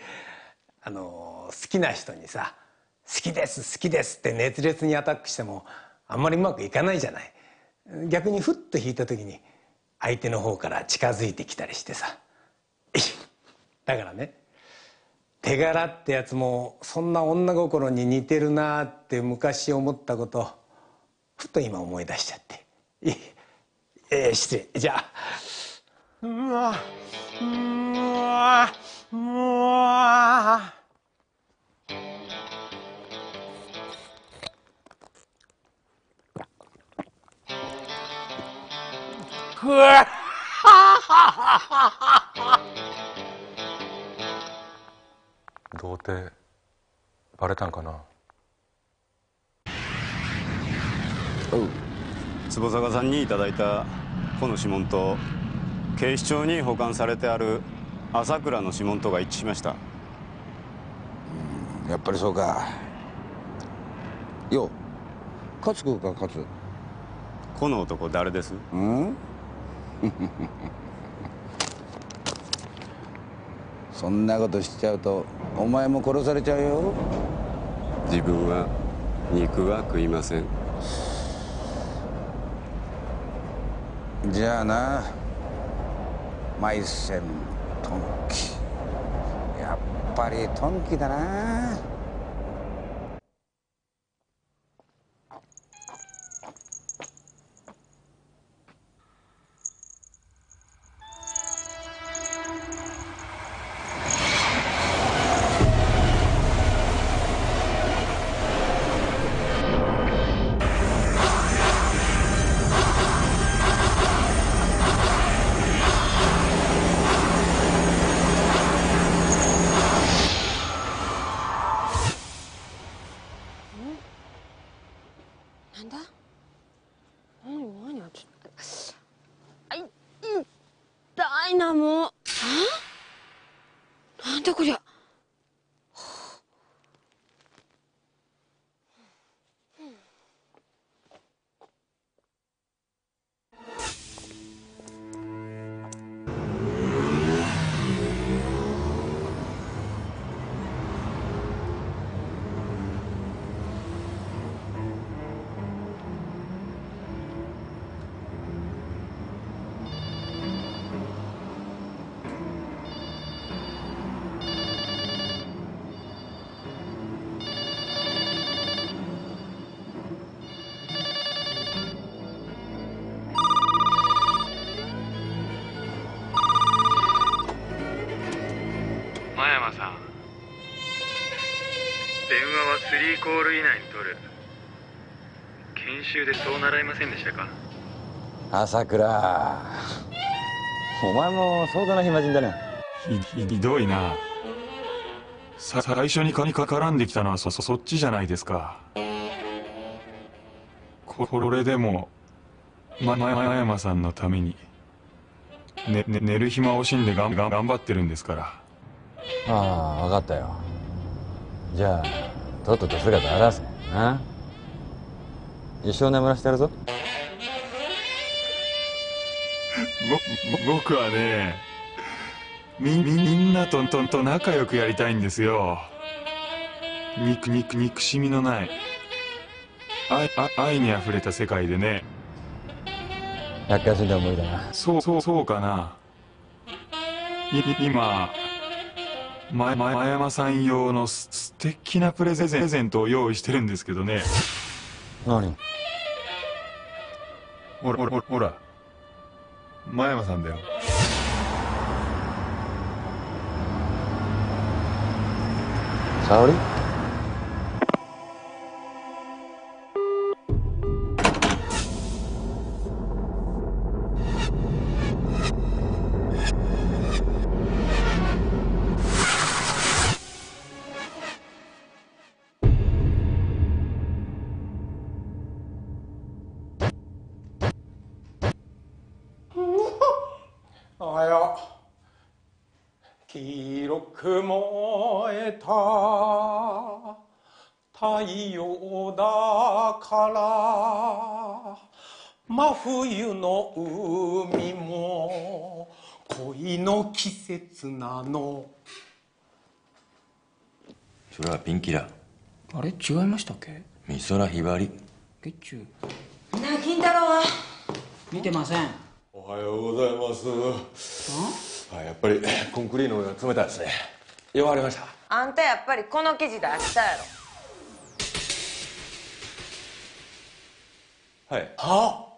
好きな人にさ「好きです好きです」って熱烈にアタックしてもあんまりうまくいかないじゃない。逆にふっと引いた時に相手の方から近づいてきたりしてさ。だからね、手柄ってやつもそんな女心に似てるなって昔思ったことふっと今思い出しちゃって。失礼。じゃあ。うわうわうわ。うわ童貞バレたんかな。坪坂さんにいただいたこの指紋と警視庁に保管されてある朝倉の指紋とが一致しました。やっぱりそうか。よう勝子か勝。この男誰です？そんなことしちゃうとお前も殺されちゃうよ。自分は肉は食いません。じゃあな、マイセントンキ。やっぱりトンキだな。なんだ？何ちょっと。あい、痛いなもう。なんだこりゃ。コール以内に取る。研修でそう習いませんでしたか？朝倉、お前も相当な暇人だね。ひどいな。最初に絡んできたのはそっちじゃないですか。これでも真山さんのために、寝る暇を惜しんで頑張ってるんですから。ああ、分かったよ。じゃあとっとと姿現せな。一生眠らしてやるぞ。僕はね、みんなと仲良くやりたいんですよ。憎しみのない愛にあふれた世界でね。100回死んでも無理だな。そうかな。今前山さん用の素敵なプレゼントを用意してるんですけどね。何？ほら前山さんだよ。沙織？あや、黄色く燃えた太陽だから真冬の海も恋の季節なの。それはピンキラ。あれ違いましたっけ？美空ひばり。月中。なあ金太郎は？見てません。おはようございます。やっぱりコンクリートが冷たいですね。弱りました。あんたやっぱりこの記事出したやろ。はい。はあ。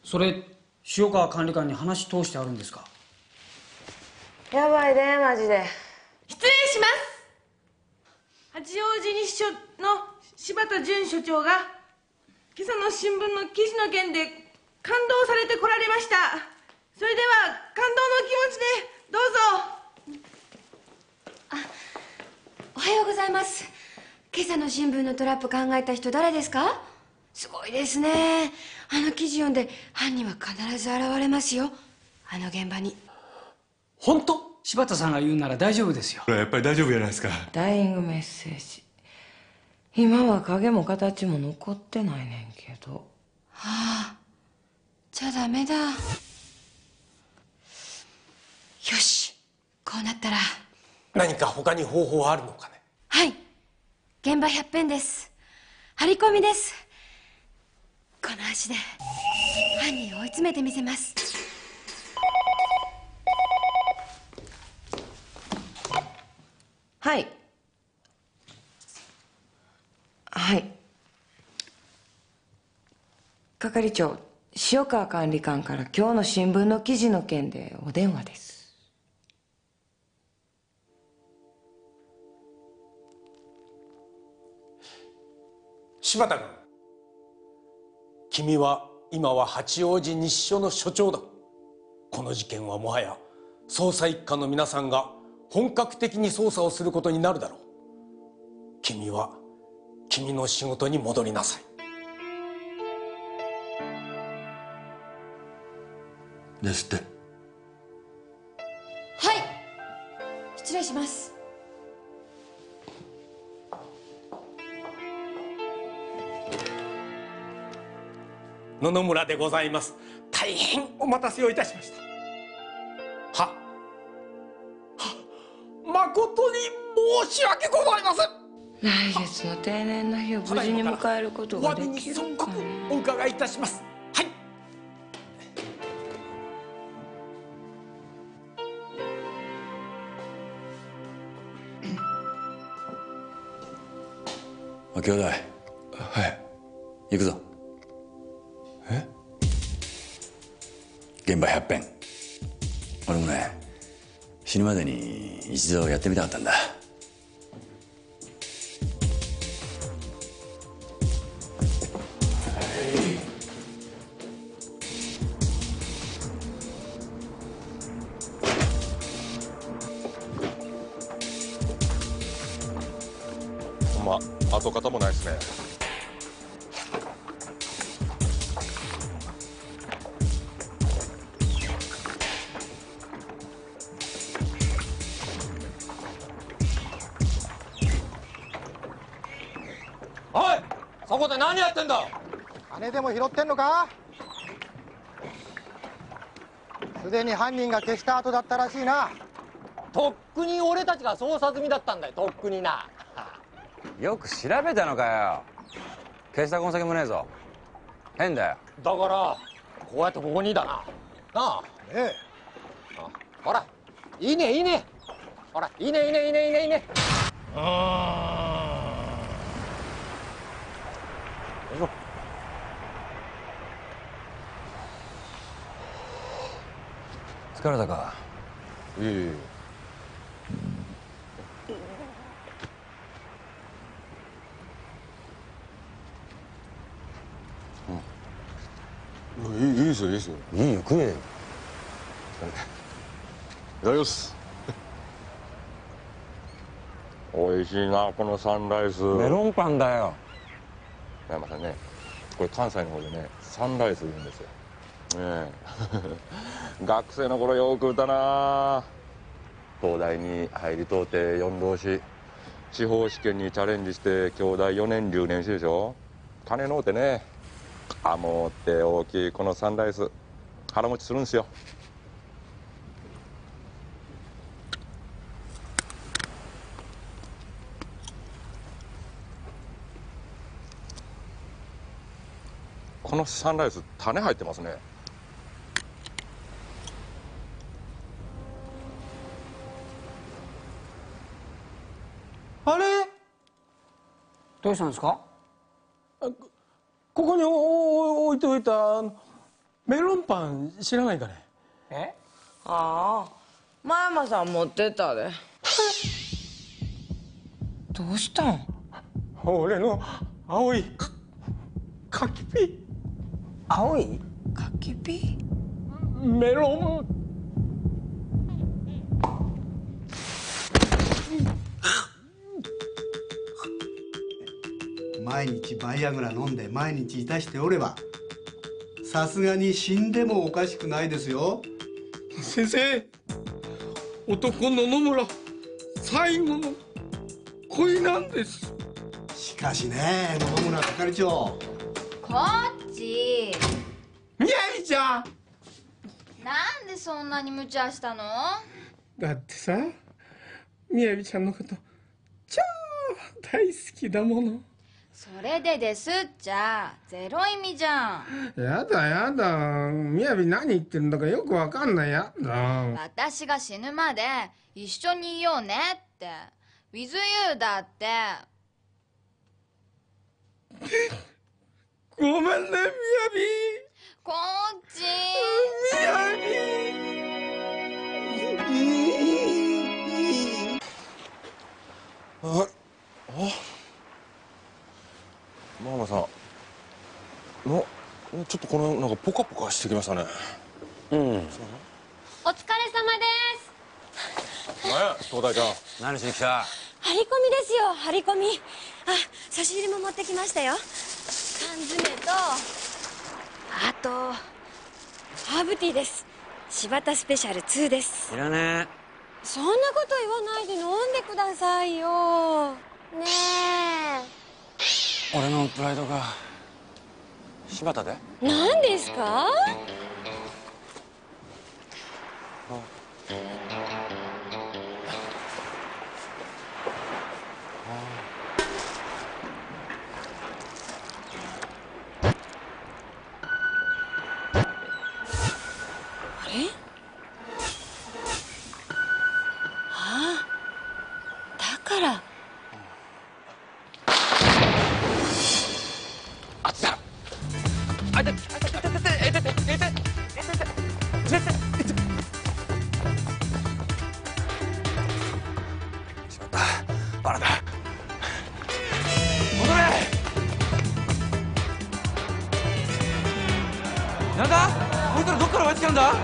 それ塩川管理官に話通してあるんですか？やばいでマジで。失礼します。八王子西署の柴田准署長が今朝の新聞の記事の件で感動されてこられました。それでは感動の気持ちでどうぞ。おはようございます。今朝の新聞のトラップ考えた人誰ですか？すごいですね。あの記事読んで犯人は必ず現れますよ、あの現場に。本当？柴田さんが言うなら大丈夫ですよ。やっぱり大丈夫じゃないですか。ダイイングメッセージ。今は影も形も残ってないねんけど。はあ、じゃあダメだ。よし、こうなったら。何か他に方法はあるのかね？はい、現場100遍です。張り込みです。この足で犯人を追い詰めてみせます。はいはい。係長、塩川管理官から今日の新聞の記事の件でお電話です。柴田君、君は今は八王子西署の署長だ。この事件はもはや捜査一課の皆さんが本格的に捜査をすることになるだろう。君は君の仕事に戻りなさい。ですって。はい、失礼します。野々村でございます。大変お待たせをいたしました。誠に申し訳ございません。来月の定年の日を無事に迎えることができるかね。お伺いいたします。はい。兄弟。はい。行くぞ。現場100遍。俺もね、死ぬまでに一度やってみたかったんだ。跡形もないですね。おい、そこで何やってんだ。金でも拾ってんのか。すでに犯人が消した後だったらしいな。とっくに俺たちが捜査済みだったんだよ、とっくにな。よく調べたのかよ。消した痕跡もねえぞ。変だよ。だからこうやってここにだな。なあ。ええ。ほら、いいねいいね。ほら、いいねいいねいいねいいねいいね。疲れたか。いえいえ。いいですよいいですよ。いいよ、食えよ。いただきます。おいしいなこのサンライス。メロンパンだよ。山さんね、これ関西の方でねサンライス言うんですよ。学生の頃よく歌な。東大に入りとうて4浪し、司法試験にチャレンジして京大4年留年しでしょ。金のうてね、もって大きいこのサンライス腹持ちするんですよ。このサンライス種入ってますね。あれ、どうしたんですか。ここに置いておいたメロンパン知らないかね。え。ああ、真山さん持ってったで。どうしたん。俺の青い柿ピー。青い柿ピー。メロン。毎日バイアグラ飲んで毎日いたしておればさすがに死んでもおかしくないですよ。先生、男の野村最後の恋なんです。しかしね、野々村係長。こっち。みやびちゃん。なんでそんなに無茶したの。だってさ、みやびちゃんのこと超大好きだもの。それでですっちゃゼロ意味じゃん。やだやだ、みやび何言ってるんだかよくわかんない。やだ。私が死ぬまで一緒にいようねって。with you だって。ごめんね、みやび。こっち。みやび。あ、ママさんちょっとこのなんかポカポカしてきましたね。お疲れ様です。何や東大ちゃん、何しに来た。張り込みですよ、張り込み。あ、差し入れも持ってきましたよ。缶詰とあとハーブティーです。柴田スペシャル2です。いらねそんなこと言わないで飲んでくださいよ。ねえ。俺のプライドが柴田で。何ですか。あれ。ああ、だからあっちだ。あいて、しまった、バラだ。戻れ。なんだ、こいつらどっから湧いてきたんだ。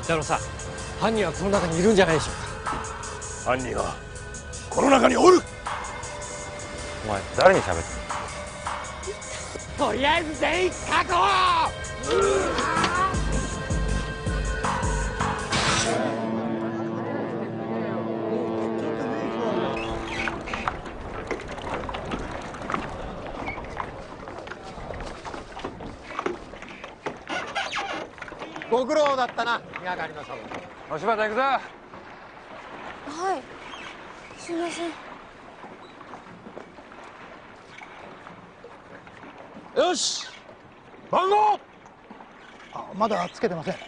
だろさ、犯人はこの中にいるんじゃないでしょうか。犯人はこの中におる。お前誰に喋ってる？とりあえず全員確保！ご苦労だったな、見上がりのサブ。お柴田行くぞ。はい、すいません。よし、番号。まだつけてません。も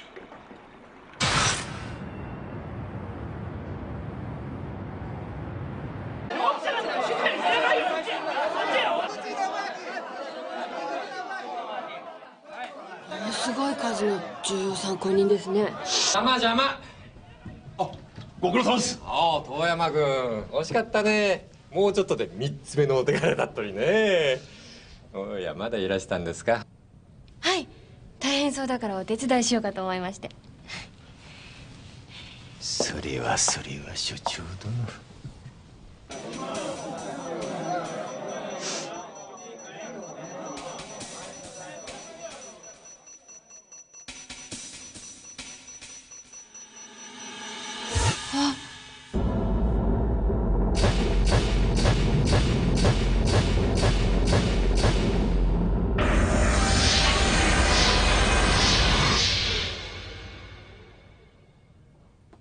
のすごい数の重要参考人ですね。邪魔。ご苦労様です。ああ、遠山君、惜しかったね。もうちょっとで3つ目のお手柄だったりね。おや、まだいらしたんですか？はい、大変そうだからお手伝いしようかと思いまして。それは所長殿。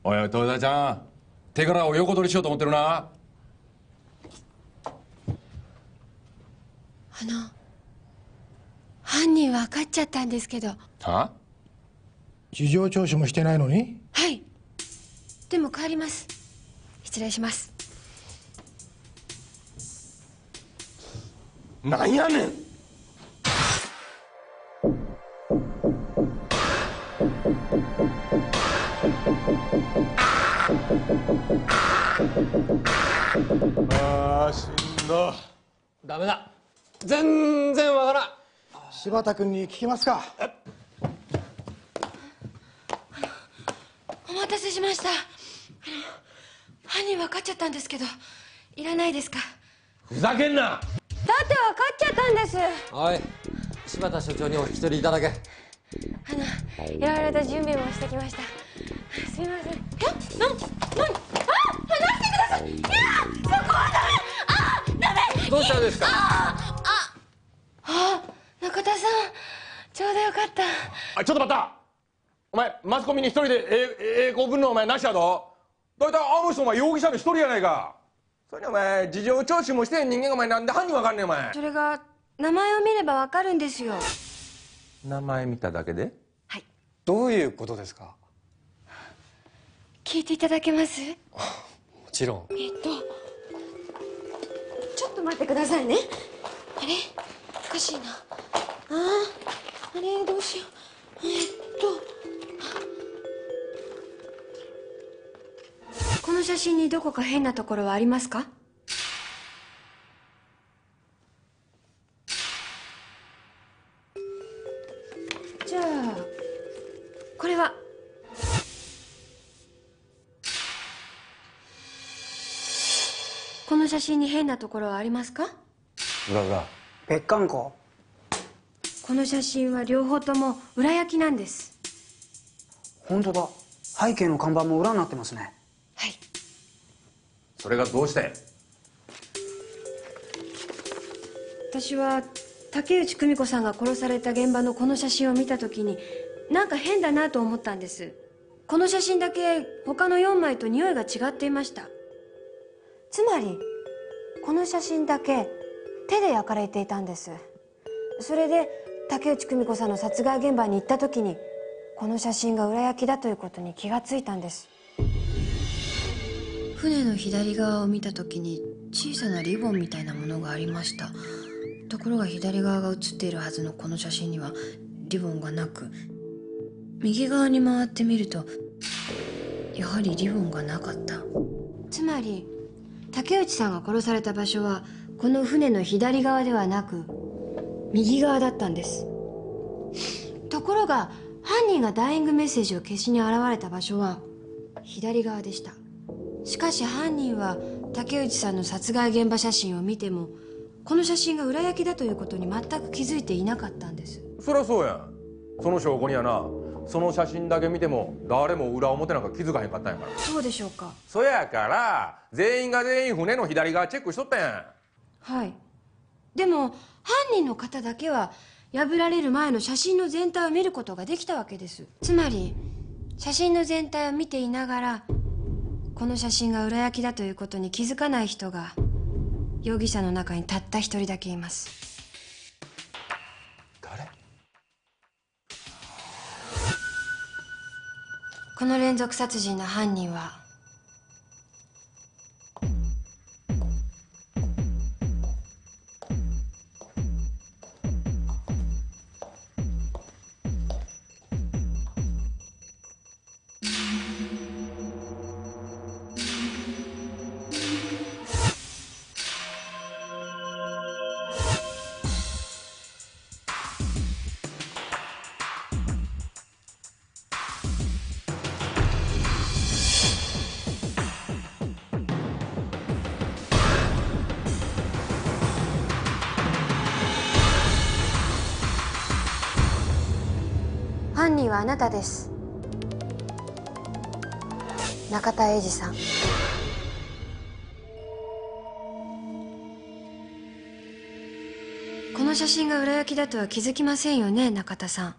おい東田ちゃん、手柄を横取りしようと思ってるな。犯人分かっちゃったんですけど。は？事情聴取もしてないのに？はい、でも帰ります。失礼します。なんやねん。ああ、しんど。ダメだ、全然わからん。柴田君に聞きますか。お待たせしました。犯人分かっちゃったんですけど、いらないですか？ふざけんな。だって分かっちゃったんです。おい、柴田所長にお引き取りいただけ。いろいろと準備もしてきました。すみません。何？離してください。いや、そこはダメ。ダメ。どうしたんですか？中田さん、ちょうどよかった。ちょっと待った。お前マスコミに一人で英語分のお前なしやぞ。だいたいあの人お前容疑者の一人やないか。それにお前事情聴取もしてへん人間がお前なんで犯人わかんねんお前。それが名前を見ればわかるんですよ。名前見ただけで？はい。どういうことですか？聞いていただけます？もちろん。ちょっと待ってくださいね。あれ、おかしいな。あれ、どうしよう。この写真にどこか変なところはありますか？じゃあこれは。この写真に変なところはありますか？別館校。この写真は両方とも裏焼きなんです。本当だ、背景の看板も裏になってますね。それがどうして？私は竹内久美子さんが殺された現場のこの写真を見た時になんか変だなと思ったんです。この写真だけ他の4枚と匂いが違っていました。つまりこの写真だけ手で焼かれていたんです。それで竹内久美子さんの殺害現場に行った時にこの写真が裏焼きだということに気がついたんです。船の左側を見た時に小さなリボンみたいなものがありました。ところが左側が写っているはずのこの写真にはリボンがなく、右側に回ってみるとやはりリボンがなかった。つまり竹内さんが殺された場所はこの船の左側ではなく右側だったんです。ところが犯人がダイイングメッセージを消しに現れた場所は左側でした。しかし犯人は竹内さんの殺害現場写真を見てもこの写真が裏焼きだということに全く気づいていなかったんです。そりゃそうやん。その証拠にはな、その写真だけ見ても誰も裏表なんか気づかへんかったんやから。そうでしょうか。そやから全員が全員船の左側チェックしとったやん。はい。でも犯人の方だけは破られる前の写真の全体を見ることができたわけです。つまり写真の全体を見ていながらこの写真が裏焼きだということに気づかない人が容疑者の中にたった一人だけいます。誰？この連続殺人の犯人は犯人はあなたです。中田英二さん。この写真が裏焼きだとは気づきませんよね、中田さん。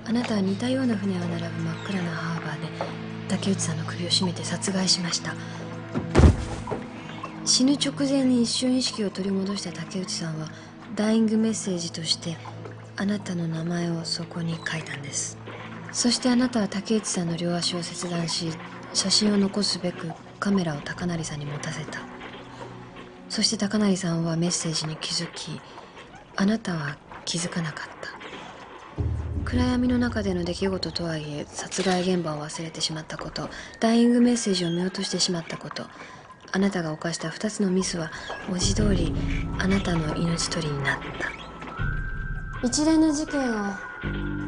あなたは似たような船を並ぶ真っ暗なハーバーで竹内さんの首を絞めて殺害しました。死ぬ直前に一瞬意識を取り戻した竹内さんはダイイングメッセージとしてあなたの名前をそこに書いたんです。そしてあなたは竹内さんの両足を切断し写真を残すべくカメラを高成さんに持たせた。そして高成さんはメッセージに気づきあなたは気づかなかった。暗闇の中での出来事とはいえ殺害現場を忘れてしまったこと、ダイイングメッセージを見落としてしまったこと、あなたが犯した2つのミスは文字通りあなたの命取りになった。一連の事件を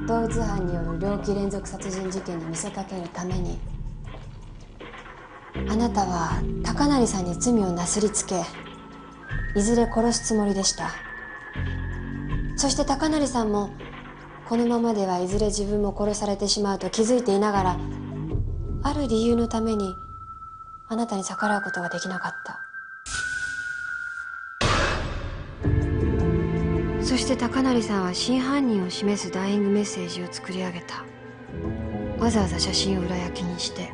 同一犯による猟奇連続殺人事件に見せかけるためにあなたは高成さんに罪をなすりつけいずれ殺すつもりでした。そして高成さんもこのままではいずれ自分も殺されてしまうと気づいていながらある理由のためにあなたに逆らうことができなかった。そして高成さんは真犯人を示すダイイングメッセージを作り上げた。わざわざ写真を裏焼きにして。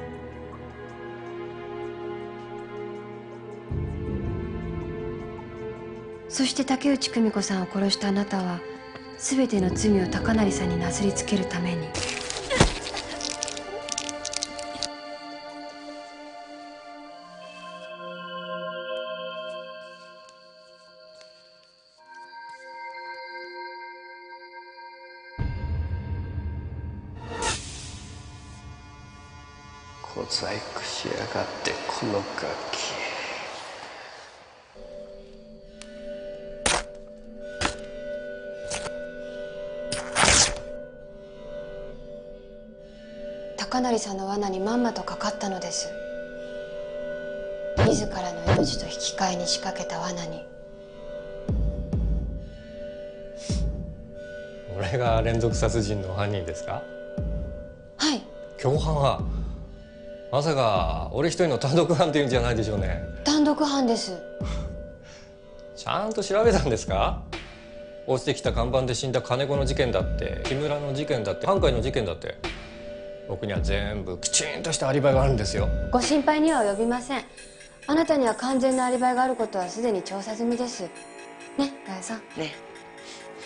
そして竹内久美子さんを殺したあなたは全ての罪を高成さんになすりつけるために小細工しやがってこのガキ。高成さんの罠にまんまとかかったのです。自らの命と引き換えに仕掛けた罠に。俺が連続殺人の犯人ですか？はい。共犯はまさか俺一人の単独犯っていうんじゃないでしょうね。単独犯です。ちゃんと調べたんですか？落ちてきた看板で死んだ金子の事件だって木村の事件だって半海の事件だって僕には全部きちんとしたアリバイがあるんですよ。ご心配には及びません。あなたには完全なアリバイがあることはすでに調査済みです。ね、ガヤさん。ね。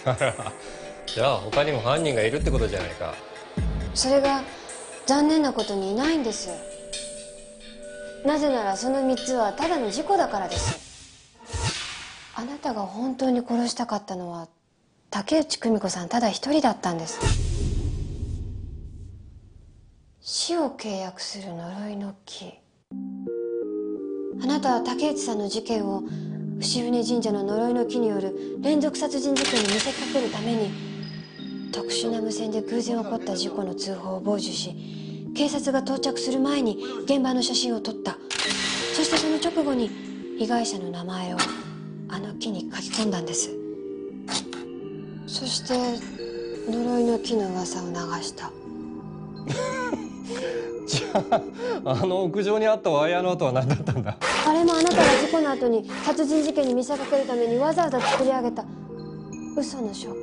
あら、じゃあ他にも犯人がいるってことじゃないか。それが残念なことにいないんです。なぜならその3つはただの事故だからです。あなたが本当に殺したかったのは竹内久美子さんただ一人だったんです。死を契約する呪いの木。あなたは竹内さんの事件を伏船神社の呪いの木による連続殺人事件に見せかけるために、特殊な無線で偶然起こった事故の通報を傍受し、警察が到着する前に現場の写真を撮った。そしてその直後に被害者の名前をあの木に書き込んだんです。そして呪いの木の噂を流した。じゃあ、あの屋上にあったワイヤーの跡は何だったんだ？あれもあなたが事故の後に殺人事件に見せかけるためにわざわざ作り上げた嘘の証拠。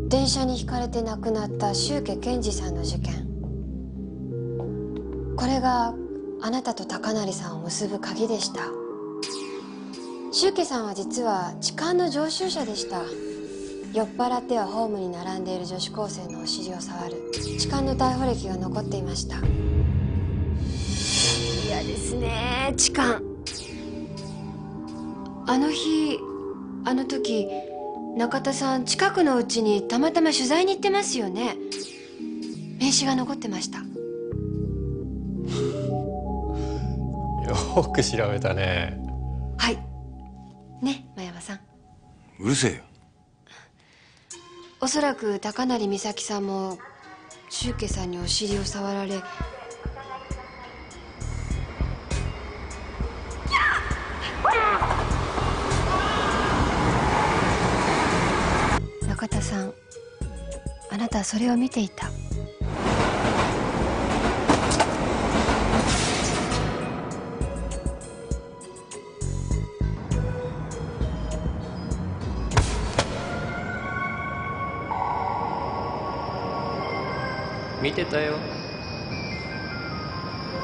電車にひかれて亡くなった周家健二さんの事件。これがあなたと高成さんを結ぶ鍵でした。周家さんは実は痴漢の常習者でした。酔っ払ってはホームに並んでいる女子高生のお尻を触る痴漢の逮捕歴が残っていました。嫌ですね、痴漢。あの日あの時、中田さん近くのうちにたまたま取材に行ってますよね。名刺が残ってました。よく調べたね。はいね、真山さん。うるせえよ。おそらく高成美咲さんも周家さんにお尻を触られ、中田さん、あなたはそれを見ていた。見てたよ、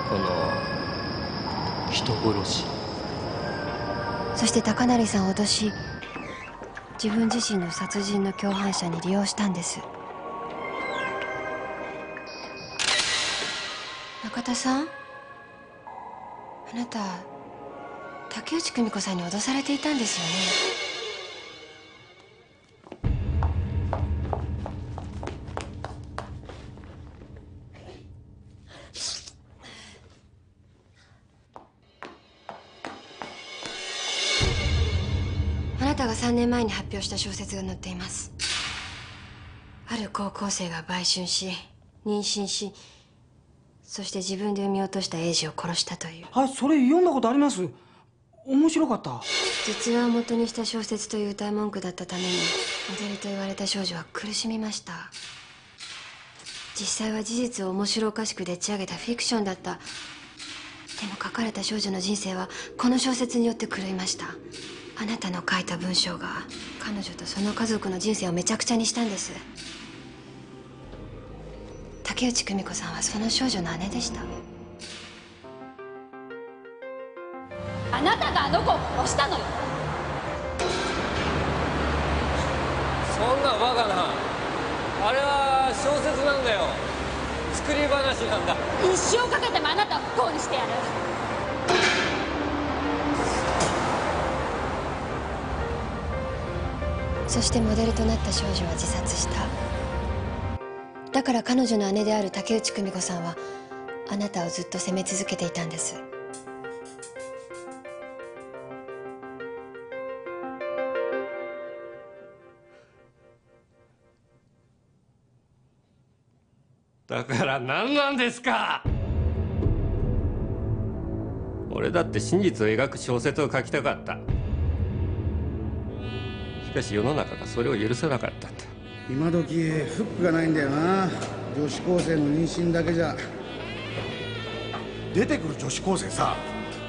この人殺し。そして高成さんを脅し、自分自身の殺人の共犯者に利用したんです。中田さん、あなた竹内久美子さんに脅されていたんですよね。あなたが3年前に発表した小説が載っています。ある高校生が売春し、妊娠し、そして自分で産み落とした栄治を殺したという。あ、それ読んだことあります。面白かった。実話を元にした小説という歌い文句だったために、モデルと言われた少女は苦しみました。実際は事実を面白おかしくでっち上げたフィクションだった。でも書かれた少女の人生はこの小説によって狂いました。あなたの書いた文章が彼女とその家族の人生をめちゃくちゃにしたんです。竹内久美子さんはその少女の姉でした。あなたがあの子を殺したのよ。そんなバカな、あれは小説なんだよ。作り話なんだ。一生かけてもあなたを不幸にしてやる。そしてモデルとなった少女は自殺した。だから彼女の姉である竹内久美子さんはあなたをずっと責め続けていたんです。だから何なんですか。俺だって真実を描く小説を書きたかった。しかし世の中がそれを許さなかったんだ。今時フックがないんだよな。女子高生の妊娠だけじゃ。出てくる女子高生さ、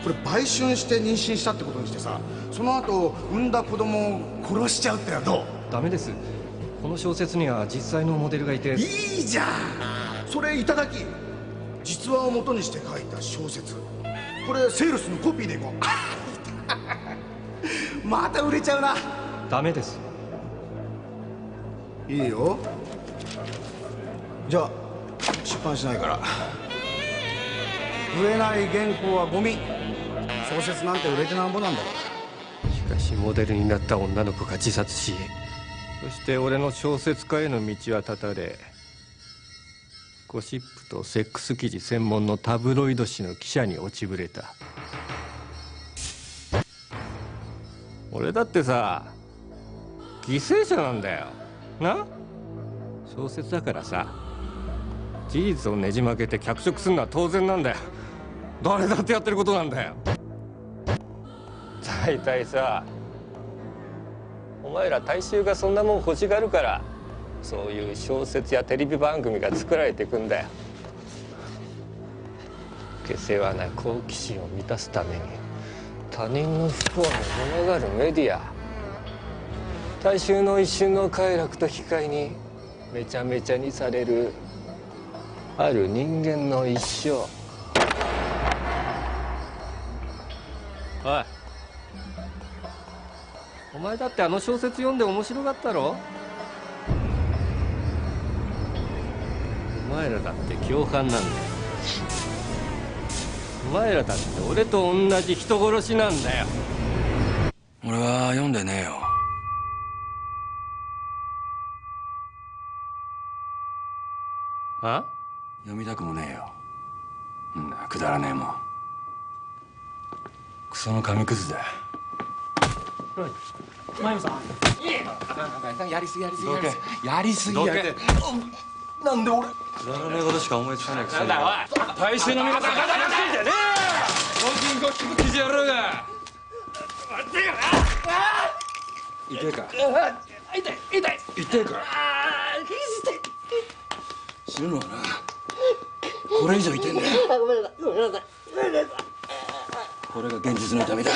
これ売春して妊娠したってことにしてさ、その後産んだ子供を殺しちゃうってのはどう？ダメです。この小説には実際のモデルがいて。いいじゃん、それいただき。実話を元にして書いた小説、これセールスのコピーでいこう。また売れちゃうな。ダメです。いいよ、じゃあ出版しないから。売れない原稿はゴミ。小説なんて売れてなんぼなんだから。しかしモデルになった女の子が自殺し、そして俺の小説家への道は断たれ、ゴシップとセックス記事専門のタブロイド紙の記者に落ちぶれた。俺だってさ、犠牲者なんだよな。小説だからさ、事実をねじ曲げて脚色するのは当然なんだよ。誰だってやってることなんだよ。大体さ、お前ら大衆がそんなもん欲しがるから、そういう小説やテレビ番組が作られていくんだよ。下世話な好奇心を満たすために他人の不幸に群がるメディア、大衆の一瞬の快楽と引き換えにめちゃめちゃにされるある人間の一生。おい、お前だってあの小説読んで面白かったろ。お前らだって共犯なんだよ。お前らだって俺と同じ人殺しなんだよ。俺は読んでねえよ。あ？読みたくもねえよ。くだらねえもん。クソの紙くずだ。真由さん。やりすぎやりすぎやりすぎやってなんで俺くだらねえことしか思いつかないくせに。なんだおい、大衆の皆さんが黙ってんじゃねえよ。本気にゴシップ記事やろうが。待ってよ。痛いか。痛い痛い痛いか。死ぬのはな、これ以上痛いんだよ。ごめんなさいごめんなさいごめんなさい。これが現実の痛みだ。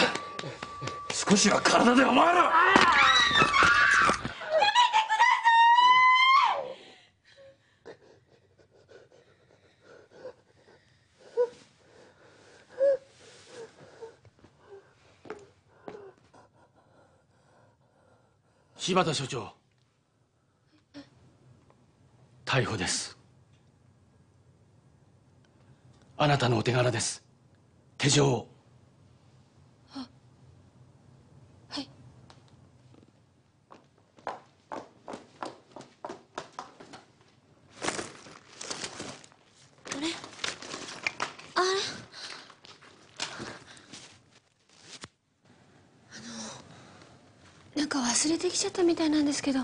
少しは体でお前ら柴田所長、逮捕です。あなたのお手柄です。手錠を。はい。あれなんか忘れてきちゃったみたいなんですけど。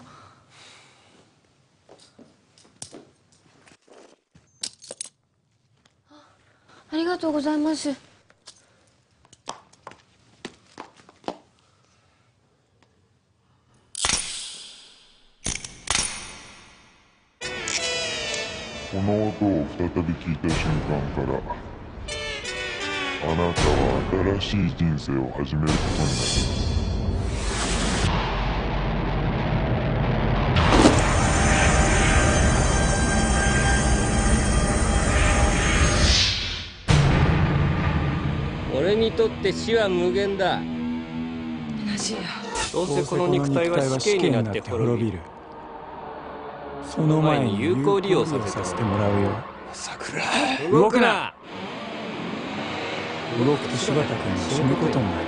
ありがとうございます。この音を再び聞いた瞬間から、あなたは新しい人生を始めることになります。俺にとって死は無限だ。同じや。どうせこの肉体は死刑になって滅びる。その前に有効利用させてもらうよ。桜、動くな。動くと柴田君が死ぬことになる。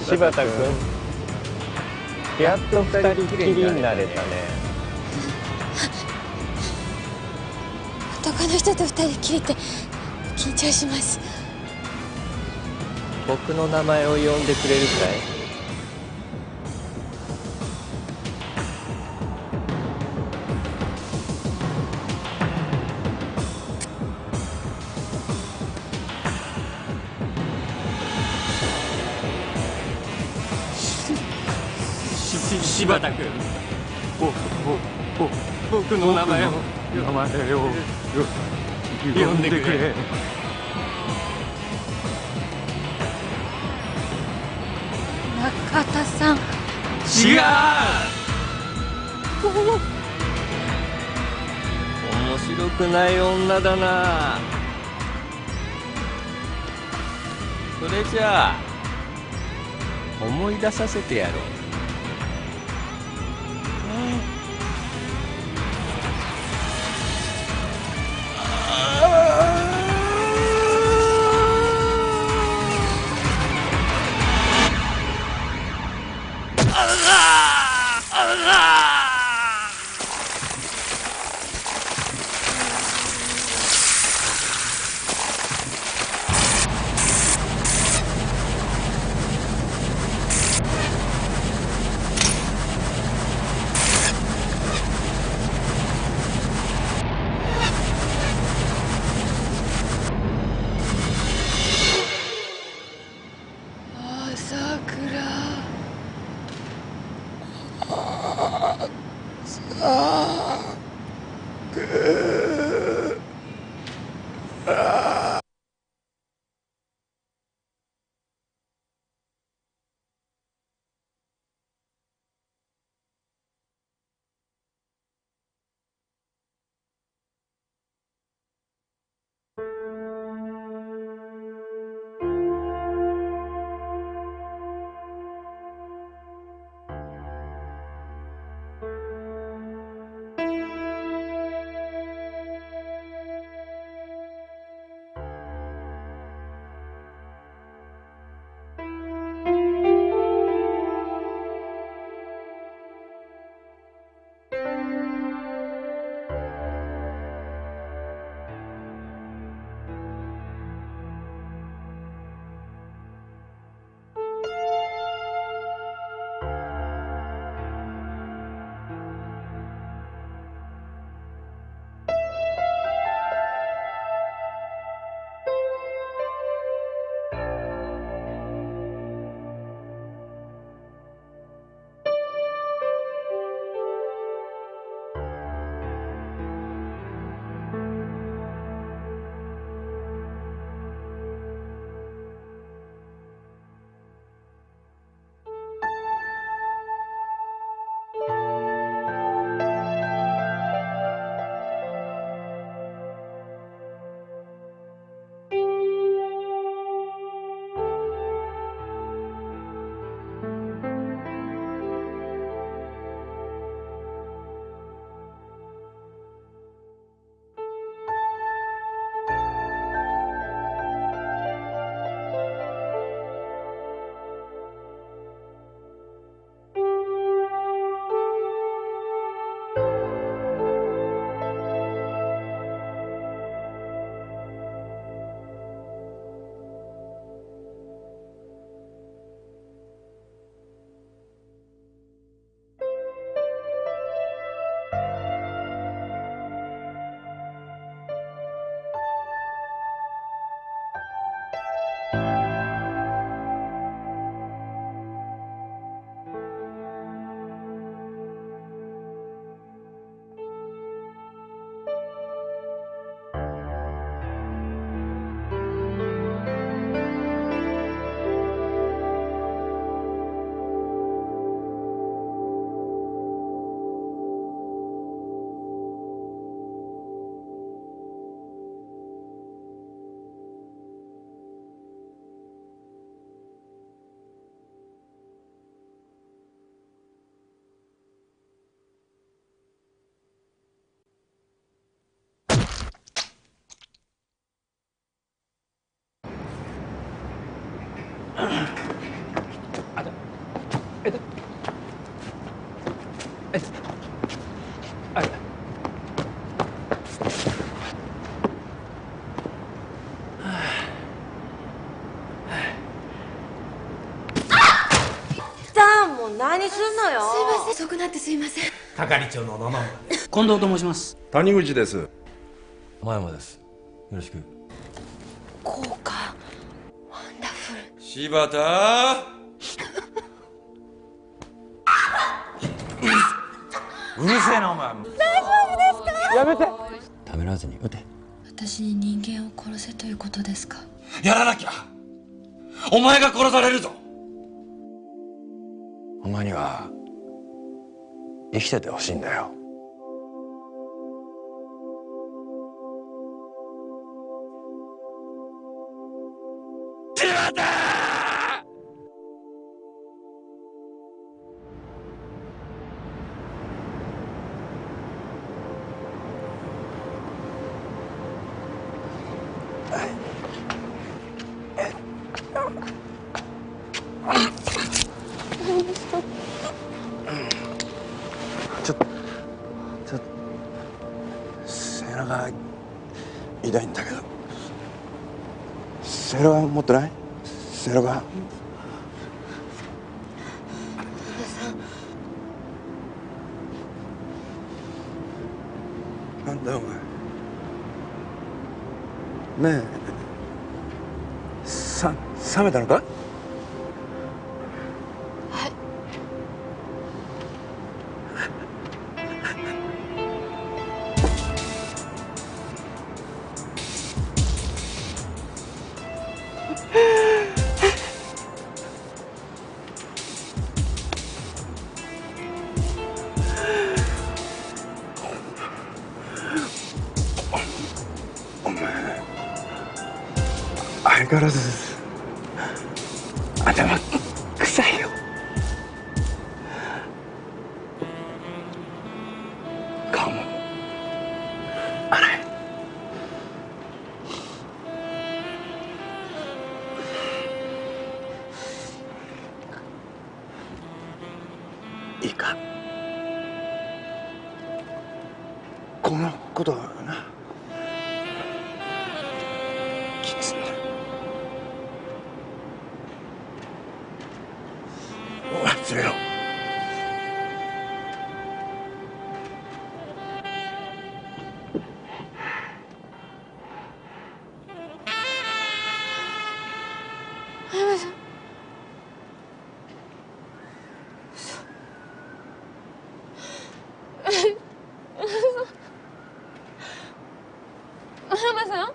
柴田君、やっと二人きりになれたね。男の人と二人きりって緊張します。僕の名前を呼んでくれるかい？柴田君、僕の名前を呼んでくれ。中田さん。違う。面白くない女だな。それじゃあ思い出させてやろう。朝倉。何すんのよ。すいません、遅くなってすいません。係長の野々村。近藤と申します。谷口です。前山です。よろしく。効果ワンダフル。柴田うるせえなお前。大丈夫ですか。やめて。ためらわずに撃て。私に人間を殺せということですか？やらなきゃお前が殺されるぞ。お前には生きててほしいんだよ。背中痛いんだけど。セイロガン持ってない？セイロガン。なんだよお前。ねえ、冷めたのか？お前相変わらず頭臭いよ。顔も洗え。いいか、このことはな、きつい忘れろ。葉山さん。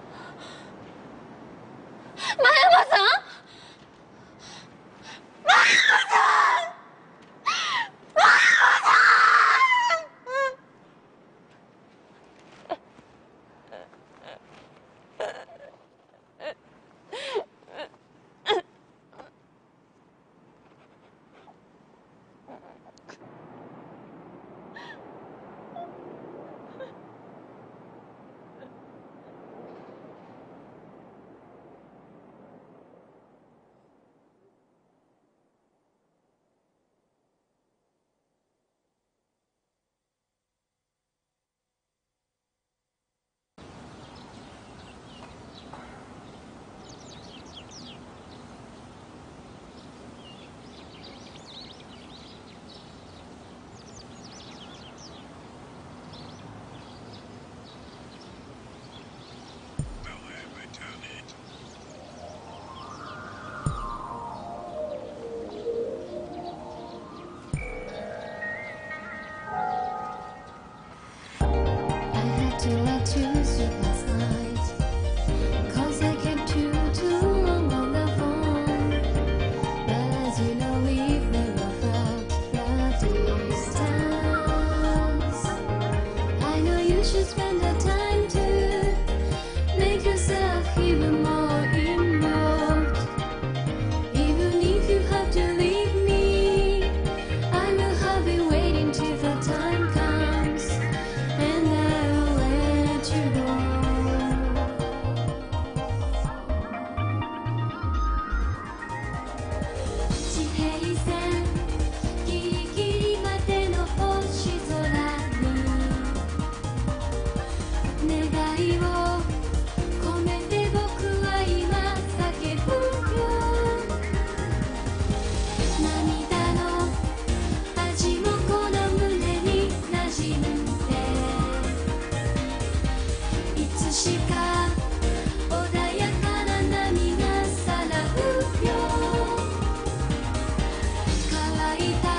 真山さん？真山さん？真山さん？乾いた